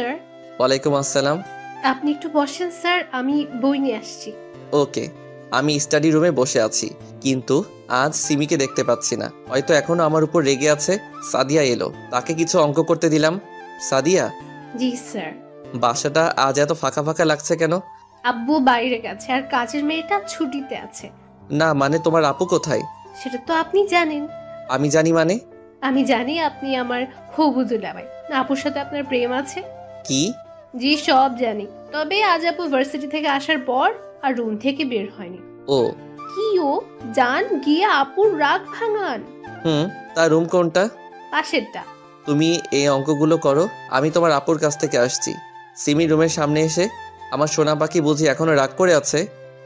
Sir, ওয়ালাইকুম আসসালাম। আপনি একটু বসেন স্যার, আমি বই নিয়ে আসছি। ওকে। আমি স্টাডি রুমে বসে আছি, কিন্তু আজ সিমিকে দেখতে পাচ্ছি না। হয়তো এখনো আমার উপর রেগে আছে। সাদিয়া এলো, তাকে কিছু অঙ্ক করতে দিলাম। সাদিয়া, জি স্যার। বাসাটা আজ এত ফাঁকা ফাঁকা লাগছে কেন? আব্বু বাইরে গেছে আর কাজের মেয়েটা ছুটিতে আছে। না মানে তোমার আপু কোথায়? সেটা তো আপনি জানেন। আমি জানি মানে? আমি জানি আপনি আমার হবু দুলাভাই। আপুর সাথে আপনার প্রেম আছে। কি? জি সব জানি, তবে আজ আপু ভার্সিটি থেকে আসার পর আর রুম থেকে বের হয়নি। ও। কি ও, যান গিয়ে আপুর রাগ ভাঙান। হুম। তার রুম কোনটা? পাশেরটা। তুমি এই অঙ্কগুলো করো, আমি তোমার আপুর কাছ থেকে আসছি। সিমি রুমের সামনে এসে, আমার সোনা পাখি বুঝি এখনো রাগ করে আছে?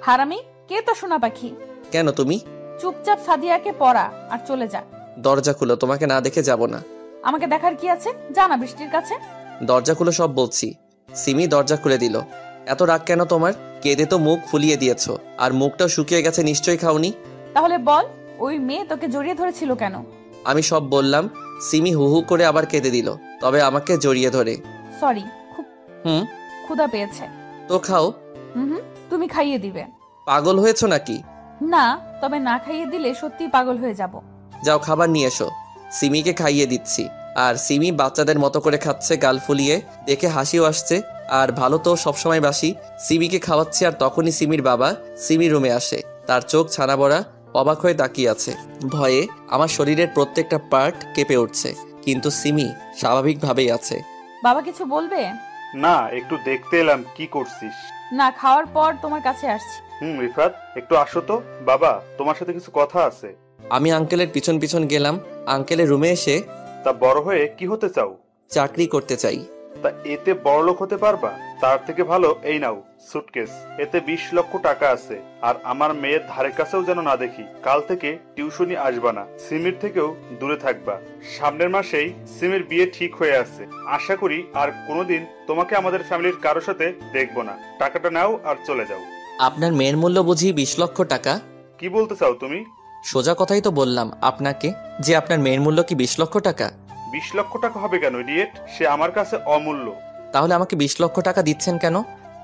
হারামি, কে তো সোনা পাখি? কেন তুমি? চুপচাপ সাদিয়াকে পড়া আর চলে যা। দরজা খুলো, তোমাকে না দেখে যাব না। আমাকে দেখার কি আছে, যা না বৃষ্টির কাছে। দরজা খুলো সব বলছি। সিমি দরজা খুলে দিল। এত রাগ কেন তোমার? কেঁদে তো মুখ ফুলিয়ে দিয়েছো, আর মুখটাও শুকিয়ে গেছে, নিশ্চয়ই খাওনি। তাহলে বল, ওই মেয়ে তোকে জড়িয়ে ধরেছিল কেন? আমি সব বললাম। সিমি হু হু করে আবার কেঁদে দিল, তবে আমাকে জড়িয়ে ধরে। সরি, খুব হুম। ক্ষুধা পেয়েছে। তো খাও। হুম, তুমি খাইয়ে দিবে? পাগল হয়েছো নাকি? না, তবে না খাইয়ে দিলে সত্যি পাগল হয়ে যাব। যাও খাবার নিয়ে এসো। সিমিকে খাইয়ে দিচ্ছি, আর সিমি বাচ্চাদের মতো করে খাচ্ছে গাল ফুলিয়ে, দেখে হাসিও আসছে। আর ভালো তো সবসময় বাসি। সিমিকে খাওয়াচ্ছি, আর তখনই সিমির বাবা সিমি রুমে আসে। তার চোখ ছানা বড়া, অবাক হয়ে তাকিয়ে আছে। ভয়ে আমার শরীরের প্রত্যেকটা পার্ট কেঁপে উঠছে, কিন্তু সিমি স্বাভাবিকভাবেই আছে। বাবা কিছু বলবে? না, একটু দেখতে এলাম কি করছিস। না, খাওয়ার পর তোমার কাছে আসছি। রিফাত, একটু আসো তো। বাবা, তোমার সাথে কিছু কথা আছে। আমি আঙ্কেলের পিছন পিছন গেলাম। আঙ্কেলের রুমে এসে, তা বড় হয়ে কি হতে চাও? চাকরি করতে চাই। তা এতে বড়লোক হতে পারবা? তার থেকে ভালো এই নাও সুটকেস, এতে 20 লক্ষ টাকা আছে। আর আমার মেয়ের ধারে কাছেও যেন না দেখি। কাল থেকে টিউশনি আসবা না, সিমির থেকেও দূরে থাকবা। সামনের মাসেই সিমির বিয়ে ঠিক হয়ে আছে। আশা করি আর কোনোদিন তোমাকে আমাদের ফ্যামিলির কারোর সাথে দেখবো না। টাকাটা নাও আর চলে যাও। আপনার মেয়ের মূল্য বুঝি 20 লক্ষ টাকা? কি বলতে চাও তুমি? সোজা কথাই তো বললাম আপনাকে, যে আপনার মেয়ের মূল্য কি 20 লক্ষ টাকা। 20 লক্ষ টাকা হবে কেন ইডিয়েট? সে আমার কাছে অমূল্য। তাহলে আমাকে 20 লক্ষ টাকা দিচ্ছেন কেন?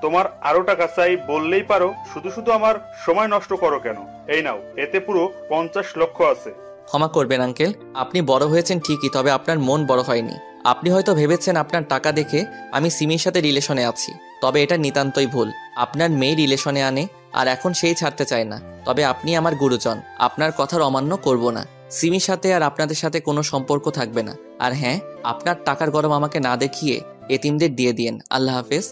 তোমার আরো টাকা চাই বললেই পারো, শুধু শুধু আমার সময় নষ্ট করো কেন? এই নাও, এতে পুরো 50 লক্ষ আছে। ক্ষমা করবেন আঙ্কেল, আপনি বড় হয়েছেন ঠিকই, তবে আপনার মন বড় হয়নি। আপনি হয়তো ভেবেছেন আপনার টাকা দেখে আমি সিমির সাথে রিলেশনে আছি, তবে এটা নিতান্তই ভুল। আপনার মেয়ে রিলেশনে আনে, আর এখন সেই ছাড়তে চায় না। তবে আপনি আমার গুরুজন, আপনার কথার অমান্য করব না। সিমির সাথে আর আপনাদের সাথে কোনো সম্পর্ক থাকবে না। আর হ্যাঁ, আপনার টাকার গরম আমাকে না দেখিয়ে এতিমদের দিয়ে দিয়েন। আল্লাহ হাফেজ।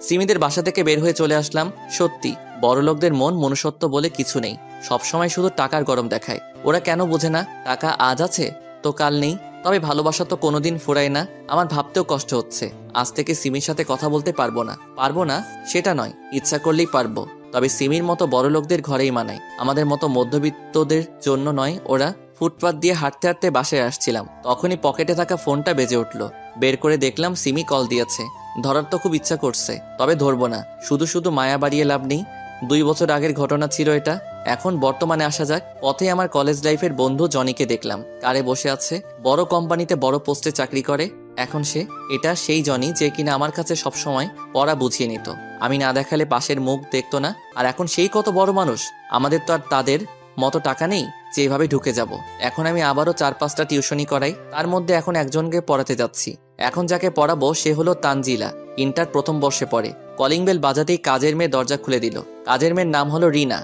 সিমিদের বাসা থেকে বের হয়ে চলে আসলাম। সত্যি বড়লোকদের মন মনুষ্যত্ব বলে কিছু নেই, সবসময় শুধু টাকার গরম দেখায়। ওরা কেন বোঝে না, টাকা আজ আছে তো কাল নেই। তবে ভালোবাসা তো কোনোদিন ফুরায় না। আমার ভাবতেও কষ্ট হচ্ছে, আজ থেকে সিমির সাথে কথা বলতে পারবো না। পারবো না সেটা নয়, ইচ্ছা করলেই পারবো। তবে সিমির মতো বড় লোকদের ঘরেই মানায়, আমাদের মতো মধ্যবিত্তদের জন্য নয়। ওরা ফুটপাত দিয়ে হাঁটতে হাঁটতে বাসায় আসছিলাম, তখনই পকেটে থাকা ফোনটা বেজে উঠলো। বের করে দেখলাম সিমি কল দিয়েছে। ধরার তো খুব ইচ্ছা করছে, তবে ধরবো না। শুধু শুধু মায়া বাড়িয়ে লাভ নেই। 2 বছর আগের ঘটনা ছিল এটা। এখন বর্তমানে আসা যাক। পথে আমার কলেজ লাইফের বন্ধু জনিকে দেখলাম, কারে বসে আছে। বড় কোম্পানিতে বড় পোস্টে চাকরি করে এখন সে। এটা সেই জনি যে কিনা আমার কাছে সবসময় পড়া বুঝিয়ে নিত। আমি না দেখালে পাশের মুখ দেখতো না। আর এখন সেই কত বড় মানুষ। আমাদের তো আর তাদের মতো টাকা নেই যে এভাবে ঢুকে যাব। এখন আমি আবারও 4-5টা টিউশনি করাই, তার মধ্যে এখন একজনকে পড়াতে যাচ্ছি। এখন যাকে পড়াবো সে হলো তানজিলা, ইন্টার প্রথম বর্ষে পড়ে। কলিং বেল বাজাতেই কাজের মেয়ে দরজা খুলে দিল। কাজের মেয়ের নাম হলো রিনা।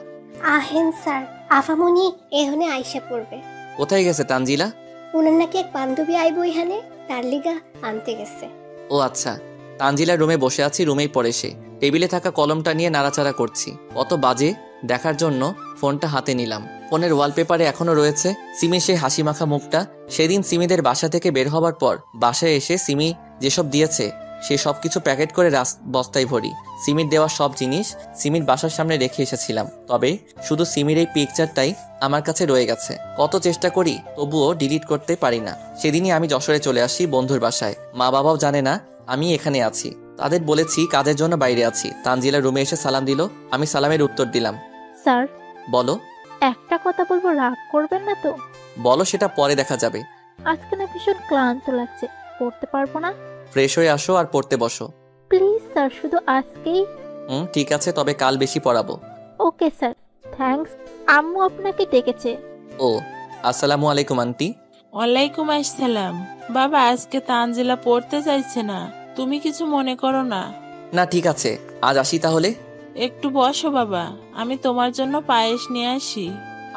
আহেন স্যার, আফামনি এখানে আইসা পড়বে। কোথায় গেছে তানজিলা? উনার নাকি এক বান্ধবী আইবো এখানে, তার লিগা আনতে গেছে। ও আচ্ছা। তানজিলার রুমে বসে আছি, রুমেই পড়ে সে। টেবিলে থাকা কলমটা নিয়ে নাড়াচাড়া করছি। কত বাজে দেখার জন্য ফোনটা হাতে নিলাম। ফোনের ওয়ালপেপারে এখনো রয়েছে সিমির সেই হাসি মাখা মুখটা। সেদিন সিমিদের বাসা থেকে বের হবার পর বাসায় এসে সিমি যেসব দিয়েছে সে সব কিছু প্যাকেট করে বস্তায় ভরি। সিমির দেওয়া সব জিনিস সিমির বাসার সামনে রেখে এসেছিলাম, তবে শুধু সিমির এই পিকচারটাই আমার কাছে রয়ে গেছে। কত চেষ্টা করি তবুও ডিলিট করতে পারি না। সেদিনই আমি যশোরে চলে আসি বন্ধুর বাসায়। মা বাবাও জানে না আমি এখানে আছি। তাদের বলেছি কাজের জন্য বাইরে আছি। তানজিলা রুমে এসে সালাম দিল, আমি সালামের উত্তর দিলাম। স্যার, বলো। একটা কথা বলবো, রাগ করবেন না তো? বলো, সেটা পরে দেখা যাবে। আজকে না ভীষণ ক্লান্ত লাগছে, পড়তে পারবো না। ফ্রেশ হয়ে আসো আর পড়তে বসো। প্লিজ স্যার, শুধু আজকেই। ঠিক আছে, তবে কাল বেশি পড়াবো। Okay sir, thanks. আম্মু আপনাকে ডেকেছে। ও, আসসালামু আলাইকুম আন্টি। ওয়ালাইকুম আসসালাম। বাবা, আজকে তানজিলা পড়তে চাইছে না, তুমি কিছু মনে করো না? না ঠিক আছে, আজ আসি তাহলে। একটু বসো বাবা, আমি তোমার জন্য পায়েস নিয়ে আসি।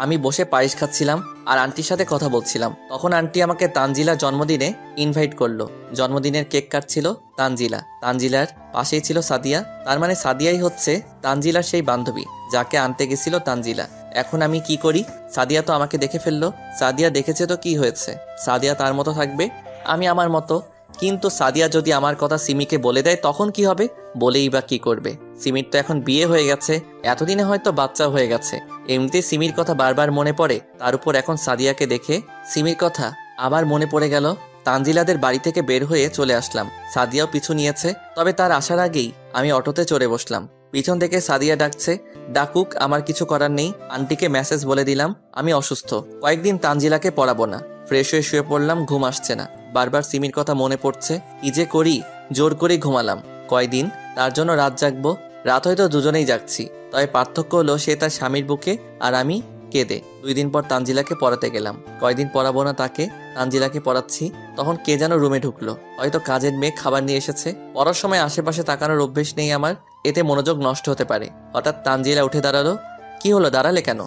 আমি বসে পায়েস খাচ্ছিলাম আর আন্টির সাথে কথা বলছিলাম, তখন আন্টি আমাকে তানজিলার জন্মদিনে ইনভাইট করলো। জন্মদিনের কেক কাটছিল তানজিলা। তানজিলার পাশেই ছিল সাদিয়া, তার মানে সাদিয়াই হচ্ছে তানজিলার সেই বান্ধবী যাকে আনতে গেছিল তানজিলা। এখন আমি কি করি? সাদিয়া তো আমাকে দেখে ফেললো। সাদিয়া দেখেছে তো কি হয়েছে? সাদিয়া তার মতো থাকবে, আমি আমার মতো। কিন্তু সাদিয়া যদি আমার কথা সিমিকে বলে দেয় তখন কি হবে? বলেই বা কি করবে? সিমির তো এখন বিয়ে হয়ে গেছে, এতদিনে হয়তো বাচ্চা হয়ে গেছে। এমনিতে সিমির কথা বারবার মনে পড়ে, তার উপর এখন সাদিয়াকে দেখে সিমির কথা আবার মনে পড়ে গেল। তানজিলাদের বাড়ি থেকে বের হয়ে চলে আসলাম। সাদিয়াও পিছু নিয়েছে, তবে তার আসার আগেই আমি অটোতে চড়ে বসলাম। পিছন থেকে সাদিয়া ডাকছে, ডাকুক, আমার কিছু করার নেই। আন্টিকে মেসেজ বলে দিলাম আমি অসুস্থ, কয়েকদিন তানজিলাকে পড়াবো না। ফ্রেশ হয়ে শুয়ে পড়লাম, ঘুম আসছে না, বারবার সিমির কথা মনে পড়ছে। কি যে করি, জোর করে ঘুমালাম। কয়দিন তার জন্য রাত জাগবো? রাত হয়তো দুজনেই জাগছি, তবে পার্থক্য হলো সে তার স্বামীর বুকে আর আমি কেঁদে। 2 দিন পর তানজিলাকে পড়াতে গেলাম। কয়দিন পড়াবো না তাকে, তানজিলাকে পড়াচ্ছি, তখন কে যেন রুমে ঢুকলো। হয়তো কাজের মেয়ে খাবার নিয়ে এসেছে। পড়ার সময় আশেপাশে তাকানোর অভ্যেস নেই আমার, এতে মনোযোগ নষ্ট হতে পারে। হঠাৎ তানজিলা উঠে দাঁড়ালো। কি হলো, দাঁড়ালে কেন?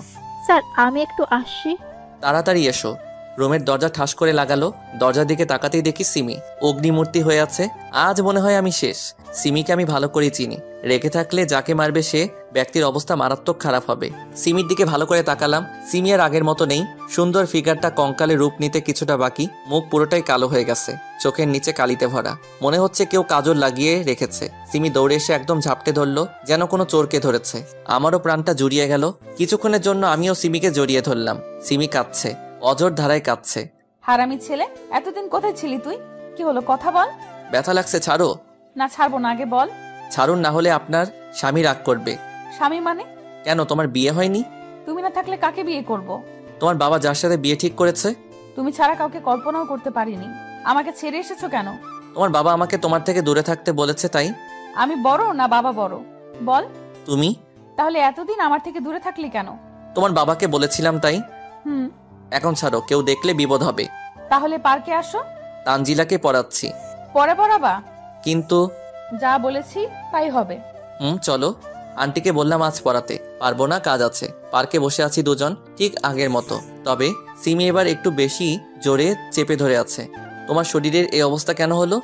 স্যার, আমি একটু আসছি। তাড়াতাড়ি এসো। রুমের দরজা ঠাস করে লাগালো। দরজার দিকে তাকাতেই দেখি সিমি অগ্নিমূর্তি হয়ে আছে। আজ মনে হয় আমি শেষ। সিমিকে আমি ভালো করে চিনি, রেখে থাকলে যাকে মারবে সে ব্যক্তির অবস্থা মারাত্মক খারাপ হবে। সিমির দিকে ভালো করে তাকালাম। সিমি আর আগের মতো নেই। সুন্দর ফিগারটা কঙ্কালে রূপ নিতে কিছুটা বাকি, মুখ পুরোটাই কালো হয়ে গেছে, চোখের নিচে কালিতে ভরা, মনে হচ্ছে কেউ কাজল লাগিয়ে রেখেছে। সিমি দৌড়ে এসে একদম ঝাপটে ধরলো, যেন কোনো চোরকে ধরেছে। আমারও প্রাণটা জুড়িয়ে গেল। কিছুক্ষণের জন্য আমিও সিমিকে জড়িয়ে ধরলাম। সিমি কাঁদছে, অজর ধারায় কাঁদছে। হারামি ছেলে, এতদিন কোথায় ছিলি তুই? কি হলো, কথা বল। ব্যথা লাগছে, ছাড়ো। না, ছাড়বো না, আগে বল। ছাড়ুন, না হলে আপনার স্বামী রাগ করবে। স্বামী মানে? কেন, তোমার বিয়ে হয়নি? তুমি না থাকলে কাকে বিয়ে করব? তোমার বাবা যার সাথে বিয়ে ঠিক করেছে। তুমি ছাড়া কাউকে কল্পনাও করতে পারিনি। আমাকে ছেড়ে এসেছো কেন? তোমার বাবা আমাকে তোমার থেকে দূরে থাকতে বলেছে, তাই। আমি বড় না বাবা বড়? বল। তুমি তাহলে এতদিন আমার থেকে দূরে থাকলি কেন? তোমার বাবাকে বলেছিলাম, তাই। হুম। এখন ছাড়ো, কেউ দেখলে বিপদ হবে। তাহলে পার্কে আসো। তানজিলাকে পড়াচ্ছি। পরে পড়াবা? কিন্তু যা বলেছি তাই হবে। চলো। আন্টিকে বললাম আজ পড়াতে পারবো না, কাজ আছে। পার্কে বসে আছি দুজন, ঠিক আগের মতো, তবে সিমি এবার একটু বেশি জোরে চেপে ধরে আছে। তোমার শরীরের এই অবস্থা কেন হলো?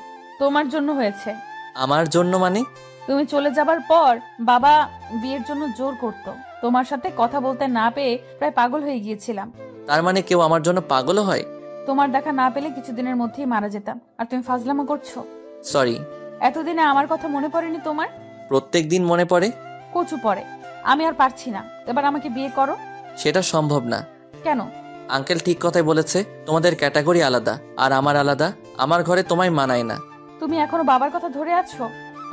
তোমার জন্য হয়েছে। আমার জন্য মানে? তুমি চলে যাবার পর বাবা বিয়ের জন্য জোর করত। তোমার সাথে কথা বলতে না পেয়ে প্রায় পাগল হয়ে গিয়েছিলাম। তার মানে কেউ আমার জন্য পাগলও হয়? তোমার দেখা না পেলে কিছুদিনের মধ্যেই মারা যেতাম, আর তুমি ফাজলামো করছো। সরি। এতদিনে আমার কথা মনে পড়েনি তোমার? প্রত্যেক দিন মনে পড়ে। কচু পড়ে। আমি আর পারছি না, এবার আমাকে বিয়ে করো। সেটা সম্ভব না। কেন? আঙ্কেল ঠিক কথাই বলেছে, তোমাদের ক্যাটাগরি আলাদা আর আমার আলাদা। আমার ঘরে তোমায় মানায় না। তুমি এখনো বাবার কথা ধরে আছো?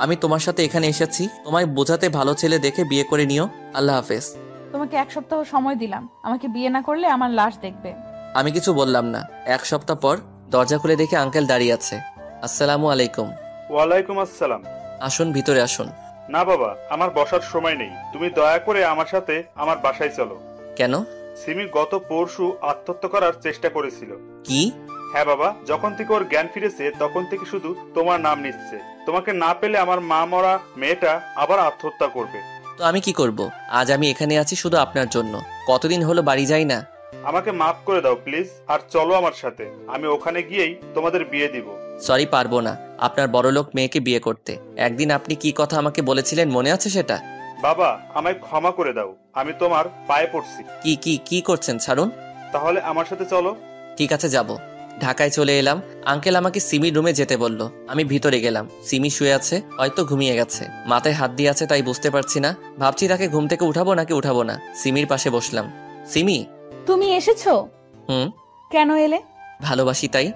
আমি তোমার সাথে এখানে এসেছি তোমায় বোঝাতে, ভালো ছেলে দেখে বিয়ে করে নিও। আল্লাহ হাফেজ। তোমাকে 1 সপ্তাহ সময় দিলাম, আমাকে বিয়ে না করলে আমার লাশ দেখবে। আমি কিছু বললাম না। 1 সপ্তাহ পর দরজা খুলে দেখে আঙ্কেল দাঁড়িয়ে আছে। আসসালামু আলাইকুম। ওয়ালাইকুম আসসালাম। আসুন, ভিতরে আসুন। না বাবা, আমার বসার সময় নেই, তুমি দয়া করে আমার সাথে আমার বাসায় চলো। কেন? সিমি গত পরশু আত্মহত্যা করার চেষ্টা করেছিল। কি? হ্যাঁ বাবা, যখন থেকে ওর জ্ঞান ফিরেছে তখন থেকে শুধু তোমার নাম নিচ্ছে। তোমাকে না পেলে আমার মা মরা মেয়েটা আবার আত্মহত্যা করবে। তো আমি কি করব? আজ আমি এখানে আছি শুধু আপনার জন্য। কতদিন হলো বাড়ি যাই না। আমাকে মাফ করে দাও প্লিজ, আর চলো আমার সাথে। আমি ওখানে গিয়েই তোমাদের বিয়ে দিব। সরি, পারবো না আপনার বড়লোক মেয়েকে বিয়ে করতে। একদিন আপনি কি কথা আমাকে বলেছিলেন, মনে আছে সেটা? বাবা, আমায় ক্ষমা করে দাও, আমি তোমার পায়ে পড়ছি। কি কি কি করছেন, ছাড়ুন। তাহলে আমার সাথে চলো। ঠিক আছে, যাব। ঢাকায় চলে এলাম। আঙ্কেল আমাকে সিমির রুমে যেতে বলল। আমি ভিতরে গেলাম। সিমি শুয়ে আছে, হয়তো ঘুমিয়ে গেছে। মাথায় হাত দিয়ে আছে, তাই বুঝতে পারছি না। ভাবছি তাকে ঘুম থেকে উঠাবো নাকি উঠাবো না। সিমির পাশে বসলাম। সিমি। তুমি এসেছো? হুম। কেন এলে? ভালোবাসি, তাই।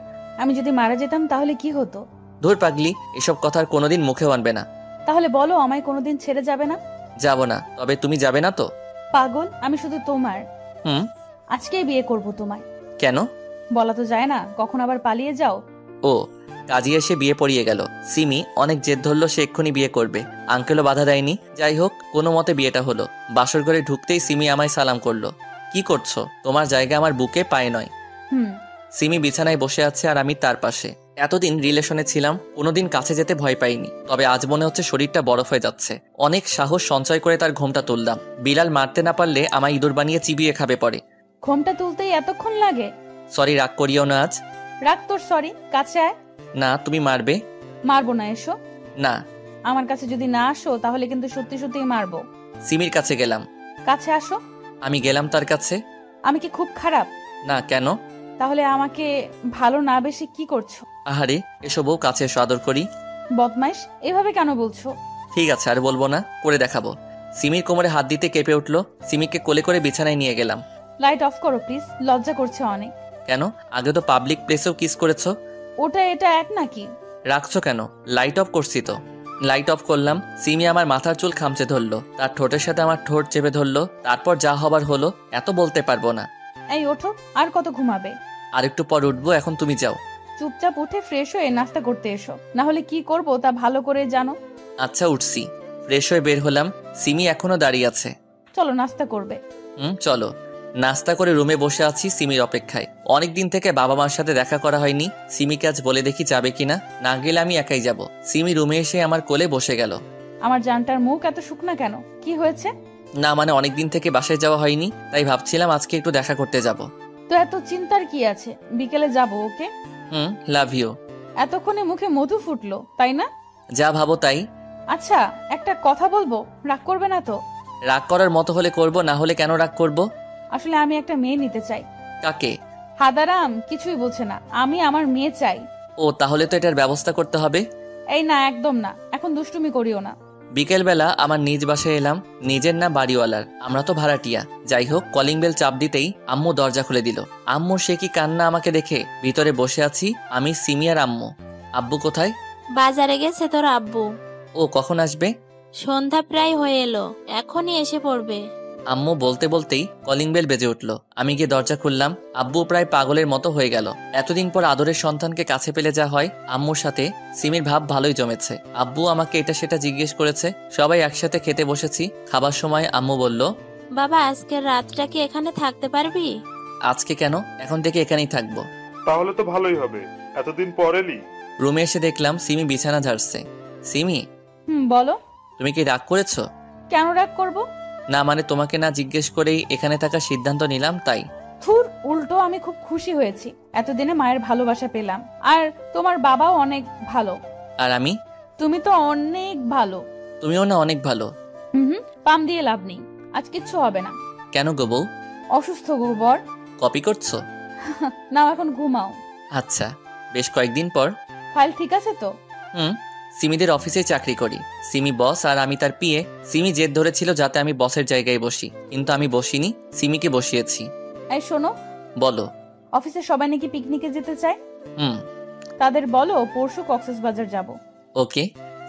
আমি যদি মারা যেতাম তাহলে কি হতো? ধুর পাগলি, এসব কথা আর কোনোদিন মুখেও আনবে না। তাহলে বলো, আমায় কোনোদিন ছেড়ে যাবে না? যাব না। তবে তুমি যাবে না তো? পাগল, আমি শুধু তোমার। হুম। আজকেই বিয়ে করব তোমায়। কেন? বলা তো যায় না, কখন আবার পালিয়ে যাও। ও, কাজী এসে বিয়ে পড়িয়ে গেল। সিমি অনেক জেদ ধরলো সে এক্ষুনি বিয়ে করবে। আঙ্কেলও বাধা দেয়নি। যাই হোক, কোনো মতে বিয়েটা হলো। বাসর ঘরে ঢুকতেই সিমি আমায় সালাম করলো। কি করছো? তোমার জায়গা আমার বুকে, পায়ে নয়। হুম। সিমি বিছানায় বসে আছে আর আমি তার পাশে। এতদিন রিলেশনে ছিলাম, কোনোদিন কাছে যেতে ভয় পাইনি, তবে আজ মনে হচ্ছে শরীরটা বরফ হয়ে যাচ্ছে। অনেক সাহস সঞ্চয় করে তার ঘোমটা তুললাম। বিলাল মারতে না পারলে আমায় ইঁদুর বানিয়ে চিবিয়ে খাবে পরে। ঘোমটা তুলতেই এতক্ষণ লাগে? সরি, রাগ করিও না আজ। রাগ তোর সরি, কাছে আয়। না, তুমি মারবে? মারবো না, এসো। না। আমার কাছে যদি না আসো তাহলে কিন্তু সত্যি সত্যিই মারবো। সিমির কাছে গেলাম। কাছে আসো। আমি গেলাম তার কাছে। আমি কি খুব খারাপ? না, কেন? তাহলে আমাকে ভালো না বেশি কি করছো? আহারে, এসো বউ, কাছে এসো, আদর করি। বদমাইশ, এভাবে কেন বলছো? ঠিক আছে, আর বলবো না, করে দেখাবো। সিমির কোমরে হাত দিতে কেঁপে উঠলো। সিমিকে কোলে করে বিছানায় নিয়ে গেলাম। লাইট অফ করো প্লিজ, লজ্জা করছে অনেক। কেন? আগে তো পাবলিক প্লেসেও কিস করেছো। ওটা এটা এক নাকি? রাখছো কেন? লাইট অফ করছি তো। লাইট অফ করলাম। সিমি আমার মাথার চুল খামচে ধরলো, তার ঠোঁটের সাথে আমার ঠোঁট চেপে ধরলো। তারপর যা হবার হলো, এত বলতে পারবো না। এই ওঠো, আর কত ঘুমাবে? আর একটু পর উঠবো, এখন তুমি যাও। চুপচাপ উঠে ফ্রেশ হয়ে নাস্তা করতে এসো, না হলে কি করব তা ভালো করে জানো। আচ্ছা, উঠছি। ফ্রেশ হয়ে বের হলাম। সিমি এখনো দাঁড়িয়ে আছে। চলো নাস্তা করবে। চলো। নাস্তা করে রুমে বসে আছি সিমির অপেক্ষায়। অনেকদিন থেকে বাবা মার সাথে দেখা করা হয়নি। সিমিকে আজ বলে দেখি যাবে কিনা। না গেলে আমি একাই যাব। সিমি রুমে এসে আমার কোলে বসে গেল। আমার জানটার মুখ এত শুকনা কেন? কি হয়েছে? না মানে অনেকদিন থেকে বাসায় যাওয়া হয়নি, তাই ভাবছিলাম আজকে একটু দেখা করতে যাব। তো এত চিন্তার কি আছে? বিকেলে যাব, ওকে? Love you. এতক্ষণে মুখে মধু ফুটলো, তাই না? যা ভাবো তাই। আচ্ছা, একটা কথা বলবো, রাগ করবে না তো? রাগ করার মতো হলে করব, না হলে কেন রাগ করব? আসলে আমি একটা মেয়ে নিতে চাই। কাকে? হাদারাম কিছুই বোঝে না, আমি আমার মেয়ে চাই। ও, তাহলে তো এটার ব্যবস্থা করতে হবে। এই না, একদম না, এখন দুষ্টুমি করিও না। বিকেলবেলা আমার নিজ বাসায় এলাম। নিজের না, বাড়িওয়ালার। আমরা তো ভাড়াটিয়া। যাই হোক, কলিং বেল চাপ দিতেই আম্মু দরজা খুলে দিল। আম্মু সে কি কান্না আমাকে দেখে। ভিতরে বসে আছি আমি, সিমি আর আম্মু। আব্বু কোথায়? বাজারে গেছে তোর আব্বু। ও কখন আসবে? সন্ধ্যা প্রায় হয়ে এলো, এখনই এসে পড়বে। আম্মু বলতে বলতেই কলিং বেল বেজে উঠল। আমি গিয়ে দরজা খুললাম। আব্বু প্রায় পাগলের মতো হয়ে গেল। এতদিন পর আদরের সন্তানকে কাছে পেলে যা হয়। আম্মুর সাথে সিমির ভাব ভালোই জমেছে। আব্বু আমাকে এটা সেটা জিজ্ঞেস করেছে। সবাই একসাথে খেতে বসেছি। খাবার সময় আম্মু বলল, বাবা আজকের রাতটা কি এখানে থাকতে পারবি? আজকে কেন, এখন থেকে এখানেই থাকবো। তাহলে তো ভালোই হবে, এতদিন পর এলি। রুমে এসে দেখলাম সিমি বিছানা ঝাড়ছে। সিমি, বলো। তুমি কি রাগ করেছো? কেন রাগ করব? না মানে তোমাকে না জিজ্ঞেস করেই এখানে থাকার সিদ্ধান্ত নিলাম, তাই। থুর, উল্টো আমি খুব খুশি হয়েছি। এতদিনে মায়ের ভালোবাসা পেলাম। আর তোমার বাবাও অনেক ভালো। আর আমি? তুমি তো অনেক ভালো। তুমিও না অনেক ভালো। পাম দিয়ে লাভ নেই, আজ কিচ্ছু হবে না। কেন গো বউ? অসুস্থ গোবর। কপি করছো? নাও এখন ঘুমাও। আচ্ছা। বেশ কয়েকদিন পর। ফাইল ঠিক আছে তো? সিমিদের অফিসে চাকরি করি। সিমি বস আর আমি তার পিএ। সিমি জেদ ধরেছিল যাতে আমি বসের জায়গায় বসি, কিন্তু আমি বসিনি, সিমিকে বসিয়েছি। এই শোনো। বলো। অফিসে সবাই নাকি পিকনিকে যেতে চায়। হুম। তাদের বলো পরশু কক্সবাজার যাব। ওকে।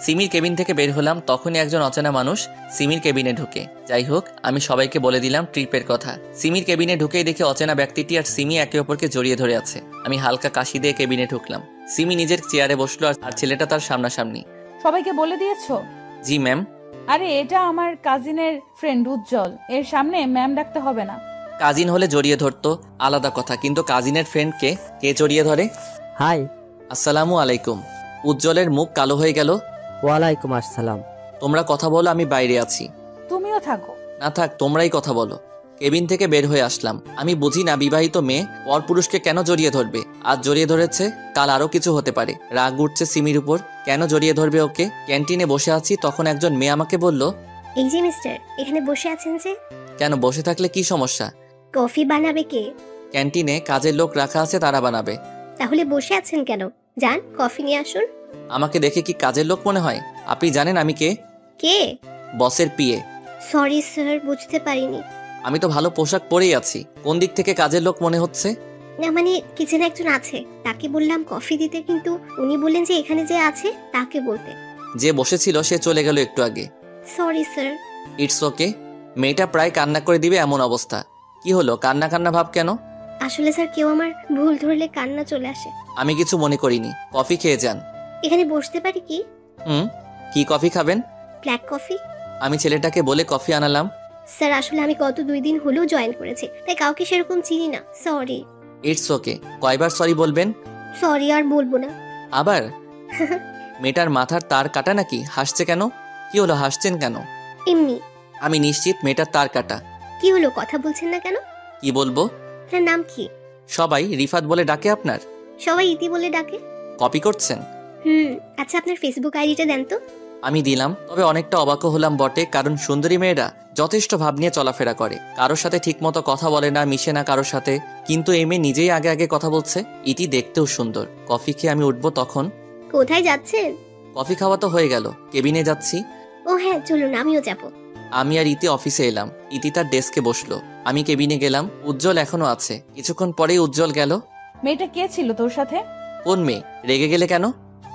সিমির কেবিন থেকে বের হলাম, তখনই একজন অচেনা মানুষ সিমির কেবিনে ঢুকে। যাই হোক, আমি সবাইকে বলে দিলাম ট্রিপের কথা। সিমির কেবিনে ঢুকেই দেখে অচেনা ব্যক্তিটি আর সিমি একে অপরকে জড়িয়ে ধরে আছে। আমি হালকা কাশি দিয়ে কেবিনে ঢুকলাম। সিমি নিজের চেয়ারে বসলো আর ছেলেটা তার সামনাসামনি। সবাইকে বলে দিয়েছো? জি ম্যাম। আরে এটা আমার কাজিনের ফ্রেন্ড উজ্জ্বল, এর সামনে ম্যাম ডাকতে হবে না। কাজিন হলে জড়িয়ে ধরতো, আলাদা কথা, কিন্তু কাজিনের ফ্রেন্ডকে কে জড়িয়ে ধরে? হাই। আসসালামু আলাইকুম। উজ্জ্বলের মুখ কালো হয়ে গেল। ওয়ালাইকুম আসসালাম। তোমরা কথা বলো, আমি বাইরে আছি। তুমিও থাকো। না থাক, তোমরাই কথা বলো। কেবিন থেকে বের হয়ে আসলাম। আমি বুঝি না বিবাহিত মেয়ে পরপুরুষকে কেন জড়িয়ে ধরবে। আজ জড়িয়ে ধরেছে, কাল আরো কিছু হতে পারে। রাগ উঠছে সিমির উপর। কেন জড়িয়ে ধরবে ওকে? ক্যান্টিনে বসে আছি, তখন একজন মেয়ে আমাকে বলল, এই যে মিস্টার, এখানে বসে আছেন যে? কেন, বসে থাকলে কি সমস্যা? কফি বানাবে কে? ক্যান্টিনে কাজের লোক রাখা আছে, তারা বানাবে। তাহলে বসে আছেন কেন? যান কফি নিয়ে আসুন। আমাকে দেখে কি কাজের লোক মনে হয়? আপনি জানেন আমি কে? কে? বসের পিএ। সরি স্যার, বুঝতে পারিনি। আমি তো ভালো পোশাক পরেই আছি, কোন দিক থেকে কাজের লোক মনে হচ্ছে? না মানে কিচেনে একজন আছে, তাকে বললাম কফি দিতে, কিন্তু উনি বললেন যে এখানে যে আছে তাকে বলতে। যে বসেছিল সে চলে গেল একটু আগে। Sorry sir. It's okay. মেয়েটা প্রায় কান্না করে দিবে এমন অবস্থা। কি হলো, কান্না কান্না ভাব কেন? আসলে স্যার কেউ আমার ভুল ধরলে কান্না চলে আসে। আমি কিছু মনে করিনি, কফি খেয়ে যান। এখানে বসতে পারি কি? কি কফি খাবেন? Black coffee. আমি ছেলেটাকে বলে কফি আনালাম। স্যার আসলে আমি গত 2 দিন হলেও জয়েন করেছি, তাই কাউকে সেরকম চিনি না, সরি। It's okay. কয়বার সরি বলবেন? সরি আর বলবো না। আবার? মেয়েটার মাথার তার কাটা নাকি? হাসছে কেন? কি হলো, হাসছেন কেন? এমনি। আমি নিশ্চিত মেয়েটার তার কাটা। কি হলো, কথা বলছেন না কেন? কি বলবো? আপনার নাম কি? সবাই রিফাত বলে ডাকে আপনার? সবাই ইতি বলে ডাকে। কপি করছেন? আচ্ছা আপনার ফেসবুক আইডিটা দেন তো। আমি দিলাম, তবে অনেকটা অবাক হলাম বটে, কারণ সুন্দরী মেয়েরা যথেষ্ট ভাব নিয়ে চলাফেরা করে, কারোর সাথে ঠিকমতো কথা বলে না, মিশে না কারোর সাথে। কিন্তু এই মেয়ে নিজেই আগে আগে কথা বলছে। ইতি দেখতেও সুন্দর। কফি খেয়ে আমি উঠবো তখন। কোথায় যাচ্ছেন? কফি খাওয়া তো হয়ে গেল, কেবিনে যাচ্ছি। ও হ্যাঁ চলুন, আমিও যাব। আমি আর ইতি অফিসে এলাম। ইতি তার ডেস্কে বসলো, আমি কেবিনে গেলাম। উজ্জ্বল এখনো আছে। কিছুক্ষণ পরেই উজ্জ্বল গেল। মেয়েটা কে ছিল তোর সাথে? কোন মেয়ে? রেগে গেলে কেন?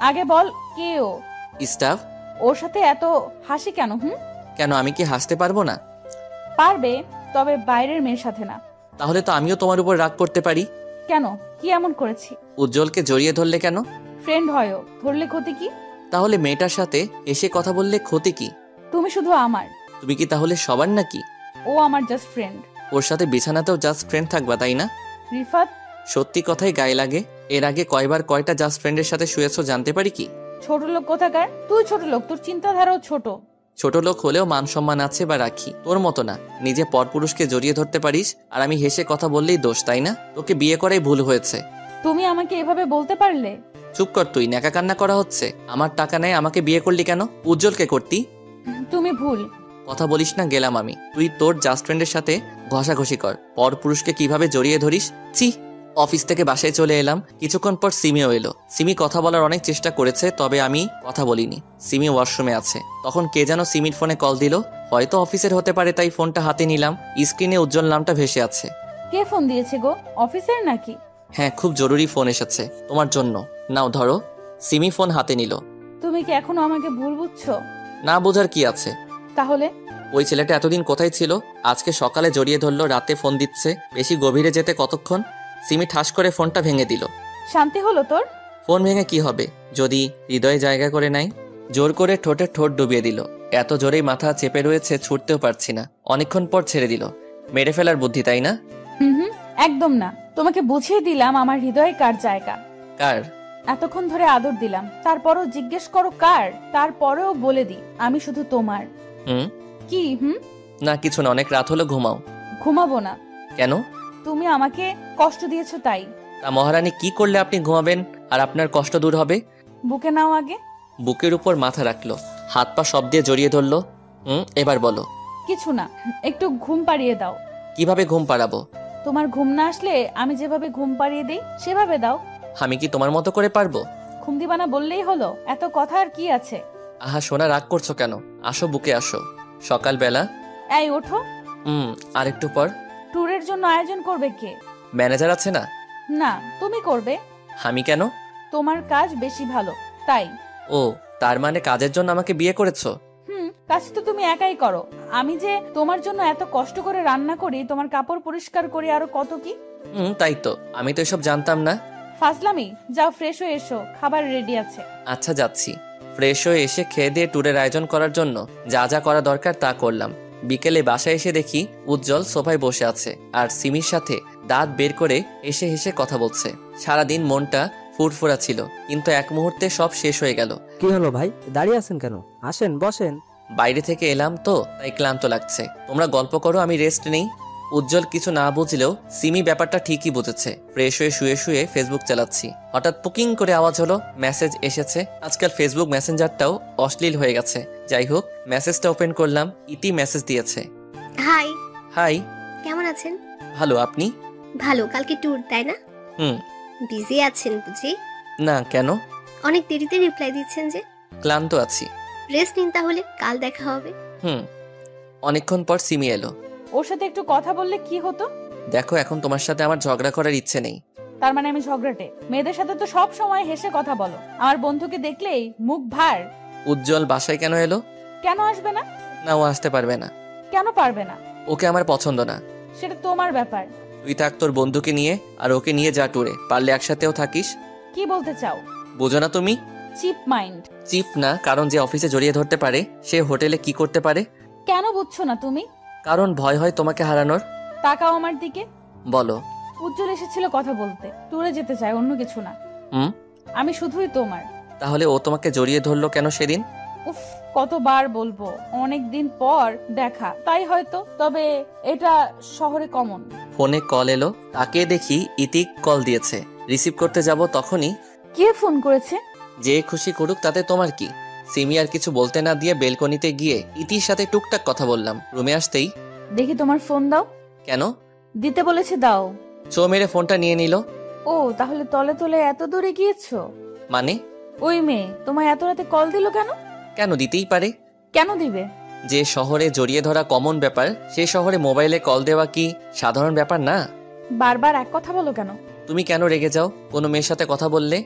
আগে বল কে ও? স্টাফ। ওর সাথে এত হাসি কেন? কেন, আমি কি হাসতে পারবো না? পারবে, তবে বাইরের মেয়ের সাথে না। তাহলে তো আমিও তোমার উপর রাগ করতে পারি। কেন, কি এমন করেছি? উজ্জ্বলকে জড়িয়ে ধরলে কেন? ফ্রেন্ড হয়ও, ধরলে ক্ষতি কি? তাহলে মেয়েটার সাথে এসে কথা বললে ক্ষতি কি? তুমি শুধু আমার। তুমি কি তাহলে সবার নাকি? ও আমার জাস্ট ফ্রেন্ড। ওর সাথে বিছানাতেও জাস্ট ফ্রেন্ড থাকবা, তাই না? রিফাত, সত্যি কথাই গায়ে লাগে। এর আগে কয়বার কয়টা জাস্ট ফ্রেন্ডের সাথে শুয়েছো জানতে পারি কি? ছোট লোক কোথাকার? তুই ছোট লোক, তোর চিন্তাধারাও ছোট। ছোট লোক হলেও মান সম্মান আছে বা রাখি, তোর মতো না। নিজে পরপুরুষকে জড়িয়ে ধরতে পারিস, আর আমি হেসে কথা বললেই দোষ, তাই না? তোকে বিয়ে করাই ভুল হয়েছে। তুমি আমাকে এভাবে বলতে পারলে? চুপ কর তুই, ন্যাকা কান্না করা হচ্ছে। আমার টাকা নেই, আমাকে বিয়ে করলি কেন? উজ্জ্বলকে করতি। তুমি ভুল কথা বলিস না, গেলাম আমি। তুই তোর জাস্ট ফ্রেন্ডের সাথে ঘষাঘষি কর, পরপুরুষকে কিভাবে জড়িয়ে ধরিস। ছি। অফিস থেকে বাসায় চলে এলাম। কিছুক্ষণ পর সিমিও এলো। সিমি কথা বলার অনেক চেষ্টা করেছে, তবে আমি কথা বলিনি। সিমি ওয়াশরুমে আছে। তখন কে যেন সিমির ফোনে কল দিল। হয়তো অফিসের হতে পারে, তাই ফোনটা হাতে নিলাম। স্ক্রিনে উজ্জ্বল নামটা ভেসে আছে। কে ফোন দিয়েছে গো? অফিসের নাকি? হ্যাঁ, খুব জরুরি ফোন এসেছে তোমার জন্য। নাও ধরো। সিমি ফোন হাতে নিল। তুমি কি এখনো আমাকে ভুল বুঝছো? না বোঝার কি আছে? তাহলে ওই ছেলেটা এতদিন কোথায় ছিল? আজকে সকালে জড়িয়ে ধরলো, রাতে ফোন দিচ্ছে। বেশি গভীরে যেতে কতক্ষণ? সিমি ঠাস করে ফোনটা ভেঙে দিল। শান্তি হলো তোর? ফোন ভেঙে কি হবে যদি হৃদয়ে জায়গা করে নাই? জোর করে ঠোঁটে ঠোঁট ডুবিয়ে দিল। এত জোরেই মাথা চেপে রয়েছে, ছুটতেও পারছি না। অনেকক্ষণ পর ছেড়ে দিল। মেরে ফেলার বুদ্ধি, তাই না? হুম, একদম না। তোমাকে বুঝিয়ে দিলাম আমার হৃদয়ে কার জায়গা। কার? এতক্ষণ ধরে আদর দিলাম, তারপরও জিজ্ঞেস করো কার? তারপরেও বলে দিই আমি শুধু তোমার। কি? না কিছু না, অনেক রাত হলো, ঘুমাও। ঘুমাবো না। কেন? তুমি আমাকে কষ্ট দিয়েছো তাই। তা মহারানী, কি করলে আপনি ঘুমাবেন আর আপনার কষ্ট দূর হবে? বুকে নাও আগে। বুকের উপর মাথা রাখলো, হাত পা সব দিয়ে জড়িয়ে ধরলো। এবার বলো। কিছু না, একটু ঘুম পাড়িয়ে দাও। কিভাবে ঘুম পাড়াবো? তোমার ঘুম না আসলে আমি যেভাবে ঘুম পাড়িয়ে দেই সেভাবে দাও। আমি কি তোমার মতো করে পারবো? ঘুম দিবা না বললেই হলো, এত কথা আর কি আছে? আহা সোনা, রাগ করছো কেন? আসো, বুকে আসো। সকালবেলা। এই ওঠো। আর একটু পর। ট্যুরের জন্য আয়োজন করবে কে? ম্যানেজার আছে না? না, তুমি করবে। আমি কেন? তোমার কাজ বেশি ভালো তাই। ও, তার মানে কাজের জন্য আমাকে বিয়ে করেছো? কাজ তো তুমি একাই করো। আমি যে তোমার জন্য এত কষ্ট করে রান্না করি, তোমার কাপড় পরিষ্কার করি, আরো কত কি। তাই তো, আমি তো এসব জানতাম না। ফাজলামি। যাও ফ্রেশ হয়ে এসো, খাবার রেডি আছে। আচ্ছা যাচ্ছি। ফ্রেশ হয়ে এসে খেয়ে দিয়ে ট্যুরের আয়োজন করার জন্য যা যা করা দরকার তা করলাম। বিকেলে বাসায় এসে দেখি উজ্জ্বল সোফায় বসে আছে আর সিমির সাথে দাঁত বের করে এসে হেসে কথা বলছে। সারাদিন মনটা ফুরফুরা ছিল, কিন্তু এক মুহূর্তে সব শেষ হয়ে গেল। কি হলো ভাই, দাঁড়িয়ে আছেন কেন? আসেন বসেন। বাইরে থেকে এলাম তো, তাই ক্লান্ত লাগছে। তোমরা গল্প করো, আমি রেস্ট নেই। উজ্জ্বল কিছু না বুঝলেও সিমি ব্যাপারটা ঠিকই বুঝেছে। ফ্রেশ হয়ে শুয়ে শুয়ে ফেসবুক চালাচ্ছি। হঠাৎ পুকিং করে আওয়াজ হলো, মেসেজ এসেছে। আজকাল ফেসবুক মেসেঞ্জারটাও অশ্লীল হয়ে গেছে। যাই হোক, মেসেজটা ওপেন করলাম। ইতি মেসেজ দিয়েছে। হাই। হাই। কেমন আছেন? ভালো, আপনি? ভালো। কালকে ট্যুর তাই না? বিজি আছেন বুঝি? না, কেন? অনেক দেরিতে রিপ্লাই দিচ্ছেন যে। ক্লান্ত আছি। রেস্ট নিন তাহলে, কাল দেখা হবে। অনেকক্ষণ পর সিমি এলো। ওর সাথে একটু কথা বললে কি হতো? দেখো, এখন তোমার সাথে আমার ঝগড়া করার ইচ্ছে নেই। তার মানে আমি ঝগড়াটে? মেয়েদের সাথে তো সব সময় হেসে কথা বলো, আমার বন্ধুকে দেখলেই মুখ ভার। উজ্জ্বল বাসায় কেন এলো? কেন আসবে না? না, ও আসতে পারবে না। কেন পারবে না? ওকে আমার পছন্দ না। সেটা তোমার ব্যাপার। তুই থাক তোর বন্ধুকে নিয়ে, আর ওকে নিয়ে যা ট্যুরে, পারলে একসাথেও থাকিস। কি বলতে চাও? বোঝো না তুমি? Chip mind. চিপ না, কারণ যে অফিসে জড়িয়ে ধরতে পারে সে হোটেলে কি করতে পারে। কেন বুঝছো না তুমি? কারণ ভয় হয় তোমাকে হারানোর। তাকাও আমার দিকে। বলো। উজ্জ্বল এসেছিল কথা বলতে, ট্যুরে যেতে চায়, অন্য কিছু না। হুম। আমি শুধুই তোমার। তাহলে ও তোমাকে জড়িয়ে ধরলো কেন সেদিন? উফ, কতবার বলবো, অনেক দিন পর দেখা, তাই হয়তো। তবে এটা শহরে কমন। ফোনে কল এলো, তাকে দেখি ইতিক কল দিয়েছে। রিসিভ করতে যাব তখনই। কে ফোন করেছে? যে খুশি করুক, তাতে তোমার কি? সিমি আর কিছু বলতে না দিয়ে বেলকনিতে গিয়ে ইতির সাথে টুকটাক কথা বললাম। রুমে আসতেই দেখি তোমার ফোন দাও। কেন? দিতে বলেছে, দাও। চো মেরে ফোনটা নিয়ে নিল। ও, তাহলে তলে তলে এত দূরে গিয়েছো? মানে? ওই মেয়ে তোমায় এত রাতে কল দিল কেন? কেন দিতেই পারে। কেন দিবে? যে শহরে জড়িয়ে ধরা কমন ব্যাপার, সে শহরে মোবাইলে কল দেওয়া কি সাধারণ ব্যাপার না? বারবার এক কথা বলো কেন? তুমি কেন রেগে যাও কোনো মেয়ের সাথে কথা বললে?